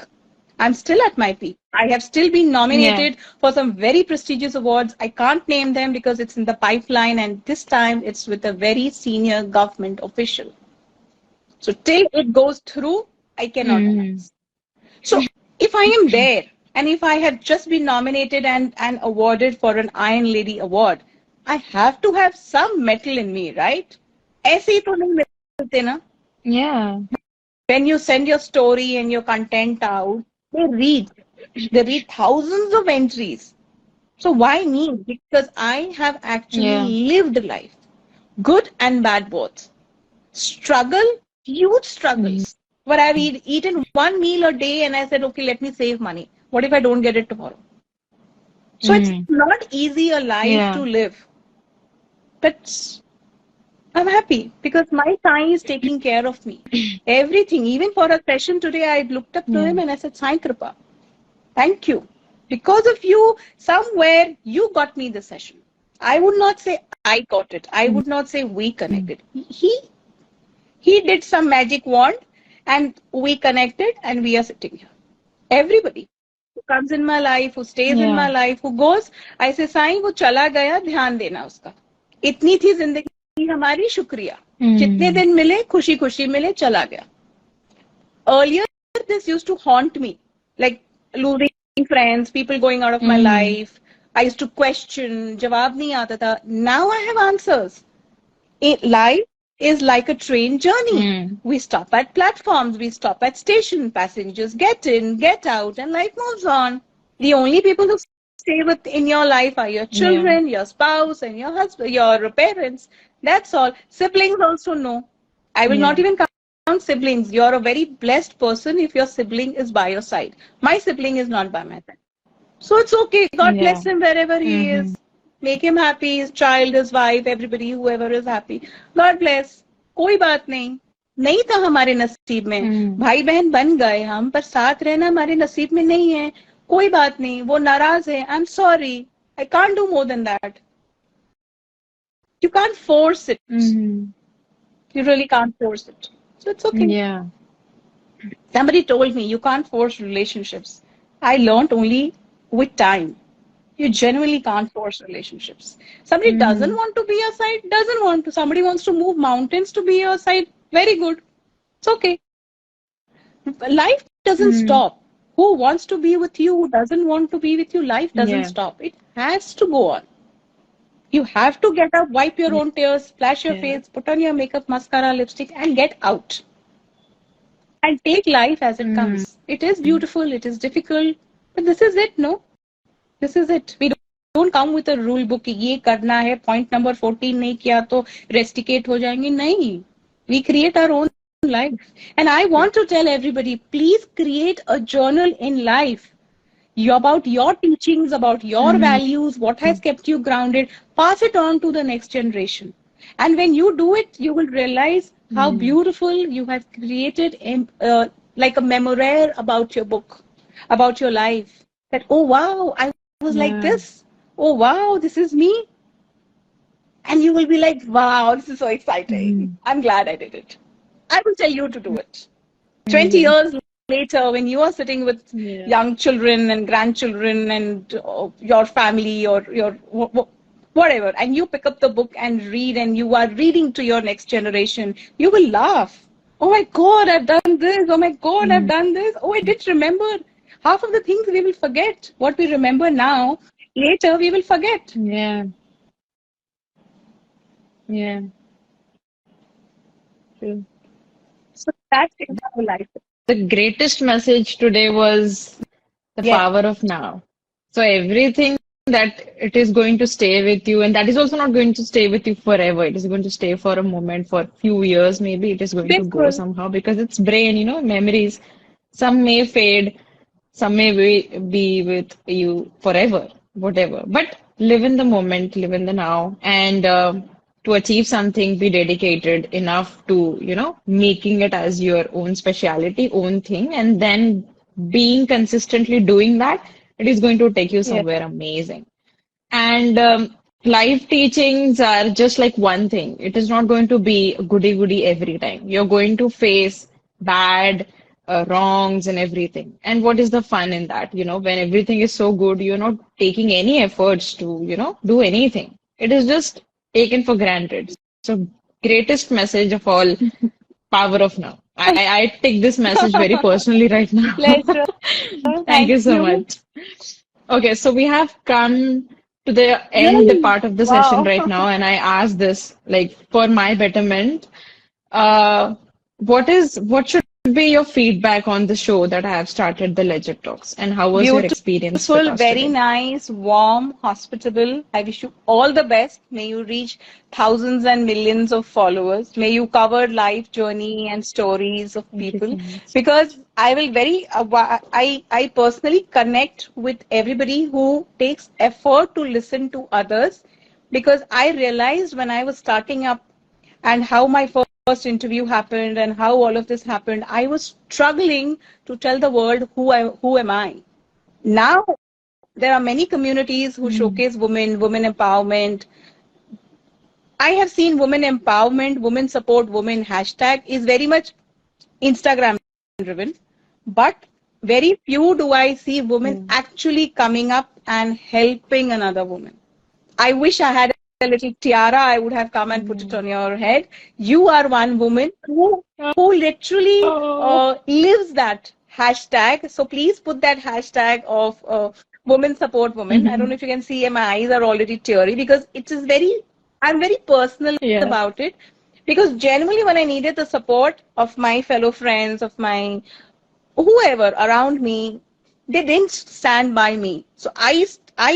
I'm still at my peak. I have still been
Yeah.
nominated for some very prestigious awards. I can't name them because it's in the pipeline, and this time it's with a very senior government official. So till it goes through, I cannot
Mm.
announce. So if I am there and if I have just been nominated and awarded for an Iron Lady award, I have to have some metal in me, right? ऐसे ही तो नहीं मिलते ना.
Yeah.
When you send your story and your content out, they read thousands of entries. So why me? Because I have actually
Yeah.
lived life, good and bad both. Struggle, huge
Mm.
struggles. Where I've eaten one meal a day and I said, okay, let me save money. What if I don't get it tomorrow? So it's
Mm.
not easy a life to
Yeah.
live. But I'm happy because my Sai is taking care of me. Everything, even for a session today, I looked up to him
Yeah.
and I said, Sai Kripa, thank you. Because of you, somewhere you got me the session. I would not say I got it. I would not say we
Mm.
connected. He did some magic wand and we connected and we are sitting here. Everybody who comes in my life, who stays in my
Yeah.
life, who goes, I say, Sai वो चला गया ध्यान देना उसका. इतनी थी जिंदगी हमारी शुक्रिया. जितने
Mm.
दिन मिले खुशी खुशी मिले चला गया. Earlier this used to haunt me, like losing friends, people going out of my
Mm.
life. I used to question, जवाब नहीं आता था. Now I have answers. Life is like a train journey.
Mm.
We stop at platforms, we stop at station, passengers get in, get out, and life moves on. The only people who stay with in your life are your
Yeah.
children, your spouse, and your husband, your parents. That's all. Siblings also know. I will not
Yeah.
even count siblings. You're a very blessed person if your sibling is by your side. My sibling is not by my side. So it's okay. God
Yeah.
bless him wherever he
Mm-hmm.
is. Make him happy, his child, his wife, everybody, whoever is happy. God bless. कोई बात नहीं. नहीं था हमारे नसीब में.
Mm.
भाई बहन बन गए हम, पर साथ रहना हमारे नसीब में नहीं है. कोई बात नहीं. वो नाराज है. I'm sorry. I can't do more than that. You can't force it.
Mm-hmm.
You really can't force it. So it's okay.
Yeah.
Somebody told me you can't force relationships. I learned only with time. You genuinely can't force relationships. Somebody doesn't
Mm-hmm.
want to be your side, doesn't want to. Somebody wants to move mountains to be your side. Very good. It's okay. Life doesn't
Mm.
stop. Who wants to be with you, who doesn't want to be with you, life doesn't
Yeah.
stop. It has to go on. You have to get up, wipe your
Yeah.
own tears, splash your
Yeah.
face, put on your makeup, mascara, lipstick, and get out. And take life as it
Mm.
comes. It is beautiful, it is difficult, but this is it, no? This is it. We don't come with a rule book कि ये करना है, point number 14 नहीं किया तो resticate हो जाएंगे. नहीं. We create our own life. And I want to tell everybody, please create a journal in life. About your teachings, about your
Mm-hmm.
values, what has kept you grounded, pass it on to the next generation. And when you do it, you will realize how
Mm.
beautiful you have created like a memoir about your book, about your life. That, oh wow, I was like
Yeah.
this. Oh wow, this is me. And you will be like, wow, this is so exciting.
Mm-hmm.
I'm glad I did it. I will tell you to do it. 20
Mm-hmm.
years later, when you are sitting with
Yeah.
young children and grandchildren and your family or your whatever, and you pick up the book and read, and you are reading to your next generation, you will laugh. Oh my God, I've done this. Oh my God, I've
Mm.
done this. Oh, I did remember. Half of the things we will forget. What we remember now, later we will forget.
Yeah, yeah, true.
So that is our life.
The greatest message today was the
Yes,
power of now. So everything that it is going to stay with you, and that is also not going to stay with you forever. It is going to stay for a moment, for a few years, maybe it is going to go
Biscuit.
somehow because it's brain, memories. Some may fade, some may be with you forever, whatever. But live in the moment, live in the now, and to achieve something, be dedicated enough to, making it as your own speciality, own thing, and then being consistently doing that, it is going to take you
Yes.
somewhere amazing. And life teachings are just like one thing. It is not going to be goody goody every time. You're going to face bad wrongs and everything. And what is the fun in that? When everything is so good, you're not taking any efforts to, do anything. It is just taken for granted. So, greatest message of all, power of now. I take this message very personally right now.
Pleasure.
Thank
Thank
you so
you.
much. Okay, so we have come to the end
Really?
part of the session
Wow.
right now, and I asked this like for my betterment. Uh, what should be your feedback on the show that I have started, the Legit Talks, and how was your experience with
Beautiful,
us
very
today?
nice, warm, hospitable. I wish you all the best. May you reach thousands and millions of followers. May you cover life journey and stories of
Thank you
people.
so much.
Because I will I personally connect with everybody who takes effort to listen to others. Because I realized when I was starting up and how my first interview happened and how all of this happened, I was struggling to tell the world who am I. Now there are many communities who
Mm,
showcase women empowerment. I have seen women empowerment, women support women hashtag is very much Instagram driven, but very few do I see women
yeah.
actually coming up and helping another woman. I wish I had a little tiara. I would have come and put it
Yeah.
on your head. You are one woman who literally
Oh.
lives that hashtag. So please put that hashtag of women support women. I don't know if you can see my eyes are already teary because it is very, I'm very personal
Yeah.
about it because generally when I needed the support of my fellow friends, of my whoever around me, they didn't stand by me. So I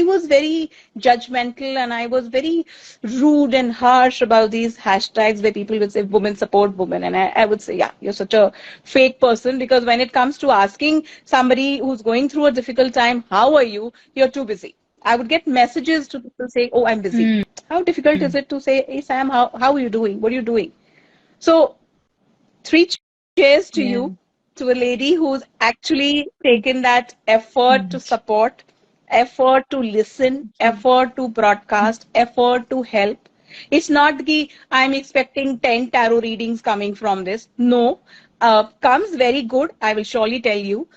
was very judgmental and I was very rude and harsh about these hashtags where people would say women support women, and I would say, yeah, you're such a fake person, because when it comes to asking somebody who's going through a difficult time, how are you're too busy. I would get messages to people say, oh, I'm busy.
Mm,
How difficult is it to say, hey Sam, how are you doing, what are you doing? So three cheers to
yeah.
you, to a lady who's actually taken that effort to
Mm,
support, effort to listen,
thank you.
effort to broadcast, effort to help. It's not that I'm expecting 10 tarot readings coming from this. No, comes very good. I will surely tell you.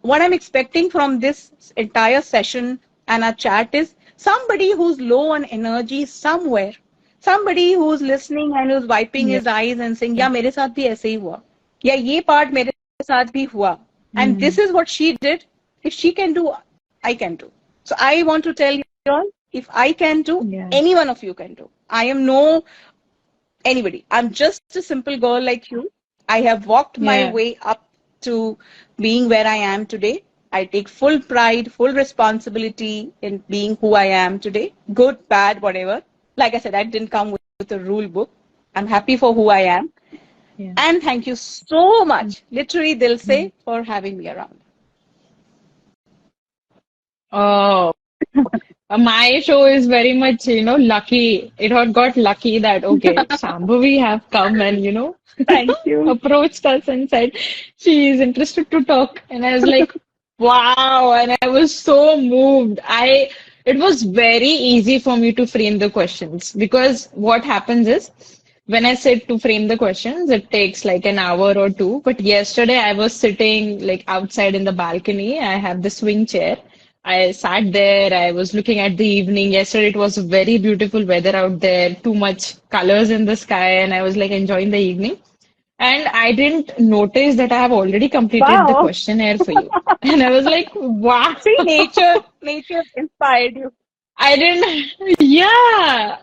What I'm expecting from this entire session and our chat is somebody who's low on energy somewhere, somebody who's listening and who's wiping
Yeah.
his eyes and saying, yeah, मेरे साथ भी ऐसे ही हुआ, या ये part मेरे साथ भी हुआ, and this
Mm,
is what she did. If she can do, I can do. So I want to tell you all, if I can do,
yeah.
any one of you can do. I am no anybody. I'm just a simple girl like you. I have walked my
Yeah.
way up to being where I am today. I take full pride, full responsibility in being who I am today. Good, bad, whatever. Like I said, I didn't come with a rule book. I'm happy for who I am.
Yeah.
And thank you so much, literally, they'll say, for having me around.
Oh, my show is very much, lucky. It had got lucky that, okay, Shambhavi have come and,
Thank you.
approached us and said she is interested to talk. And I was like, wow. And I was so moved. It was very easy for me to frame the questions because what happens is when I sit to frame the questions, it takes like an hour or two. But yesterday I was sitting like outside in the balcony. I have the swing chair. I sat there, I was looking at the evening. Yesterday it was very beautiful weather out there, too much colors in the sky, and I was like enjoying the evening. And I didn't notice that I have already completed the
Wow.
questionnaire for you. And I was like, wow.
See, nature inspired you.
I didn't, yeah,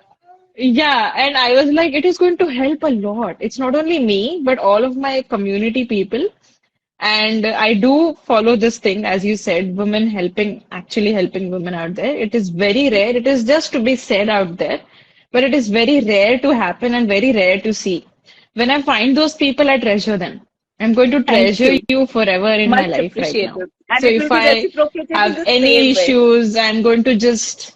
yeah. And I was like, it is going to help a lot. It's not only me, but all of my community people. And I do follow this thing, as you said, women helping, actually helping women out there. It is very rare. It is just to be said out there, but it is very rare to happen and very rare to see. When I find those people, I treasure them. I'm going to
Thank
treasure
you.
you forever in my
Much
life right now.
appreciated. And
So
it
if
will be
I
reciprocated in
have
the
any
same way.
issues, I'm going to just,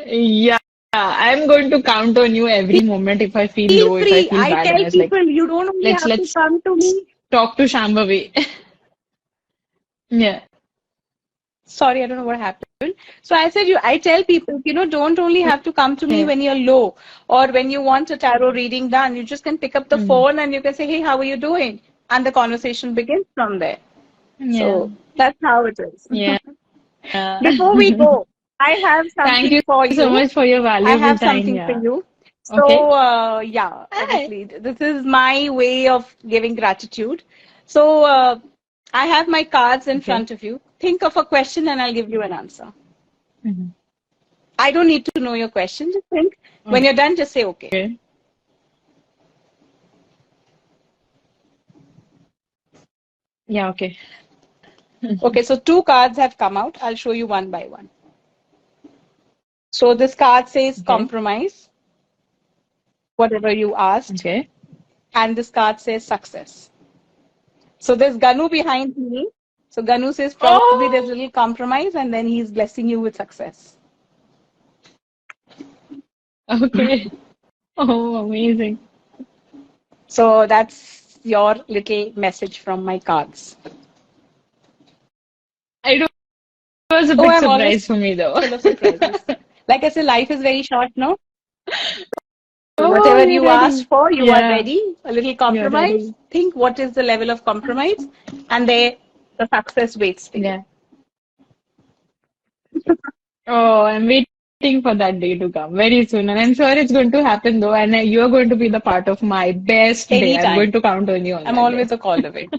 yeah, I'm going to count on you every moment if I feel
Feel
low, if I
free.
feel
I
bad, and
tell
I was like,
people you don't only have to
let's
come to me.
talk to Shambhavi. Yeah.
Sorry, I don't know what happened. So I said I tell people, don't only have to come to me
Yeah.
when you're low or when you want a tarot reading done. You just can pick up the
Mhm.
phone and you can say, hey, how are you doing? And the conversation begins from there.
Yeah.
So that's how it is.
Yeah.
Before we go, I have
Thank
something
you
for
so
you.
much for your
I
valuable
have
time.
something for
Yeah.
you.
Okay.
So, yeah,
Hi.
obviously, this is my way of giving gratitude. So, I have my cards in
Okay.
front of you. Think of a question and I'll give you an answer.
Mhm.
I don't need to know your question. Just think. When you're done, just say okay.
Okay. Yeah. Okay.
Okay, so two cards have come out. I'll show you one by one. So, this card says
Okay.
compromise, whatever you asked,
Okay.
and this card says success. So there's Ganu behind me. So Ganu says probably there's a
Oh.
little compromise and then he's blessing you with success.
Okay. Oh, amazing.
So that's your little message from my cards.
It was a
Oh,
big
I'm always
surprise for me, though.
full of surprises. Like I said, life is very short, no? So
Oh,
whatever
you're
you asked
ready.
for, you are
Yeah,
ready. A little
you're
compromise.
ready.
Think what is the level of compromise, and there the success waits for you.
Yeah. Oh, I'm waiting for that day to come very soon. And I'm sure it's going to happen, though. And you're going to be the part of my best day. I'm going
Anytime.
to count on you on
I'm
that day.
always a call away.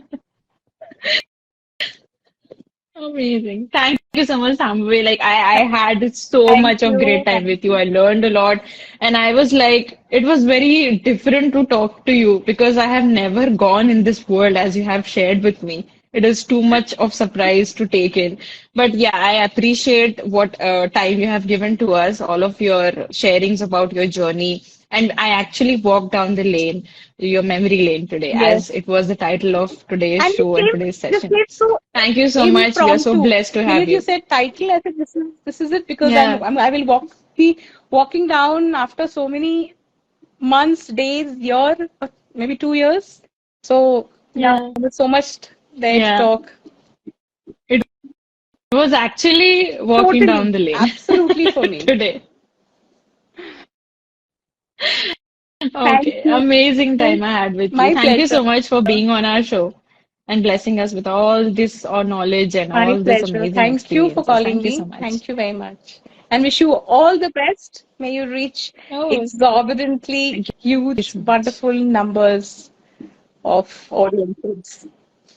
Amazing. Thank you so much, Shambhavi. Like I had so
Thank
much of
you.
great time
Thank
with you.
you.
I learned a lot. And I was like, it was very different to talk to you because I have never gone in this world as you have shared with me. It is too much of surprise to take in. But yeah, I appreciate what time you have given to us, all of your sharings about your journey. And I actually walked down the lane, your memory lane today,
Yes.
as it was the title of today's
And
show and today's
this
session.
came so
Thank you so much. We are so
impromptu.
blessed to have
Minute you
you.
said title, I said this is it because
Yeah,
I will be walking down after so many months, days, year, or maybe 2 years. So yeah,
yeah,
there's so much there to
yeah.
talk.
It was actually walking down
Totally,
the lane
absolutely for me.
today.
Thank
Okay,
you.
amazing time I had with you.
My
Thank you
pleasure.
so much for being on our show and blessing us with all this knowledge and
My
all this
pleasure.
amazing
Thank you for
experiences.
calling
Thank you so
me.
much.
Thank you very much. And wish you all the best. May you reach
Oh,
exorbitantly
thank you
huge,
so much.
wonderful numbers of audiences.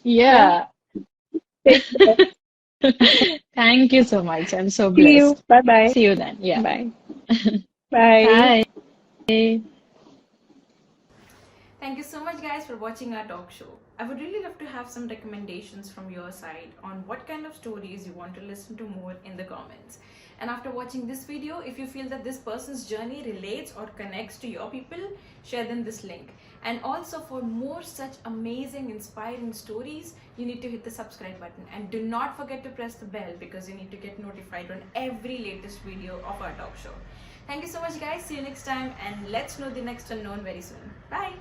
Yeah.
Yeah.
Take care.
Thank you so much. I'm so
See you.
blessed.
Bye bye.
See you then. Yeah.
Bye. Bye.
Bye.
Thank you so much, guys, for watching our talk show. I would really love to have some recommendations from your side on what kind of stories you want to listen to more in the comments. And after watching this video, if you feel that this person's journey relates or connects to your people, share them this link. And also, for more such amazing, inspiring stories, you need to hit the subscribe button. And do not forget to press the bell because you need to get notified on every latest video of our talk show. Thank you so much, guys. See you next time, and let's know the next unknown very soon. Bye.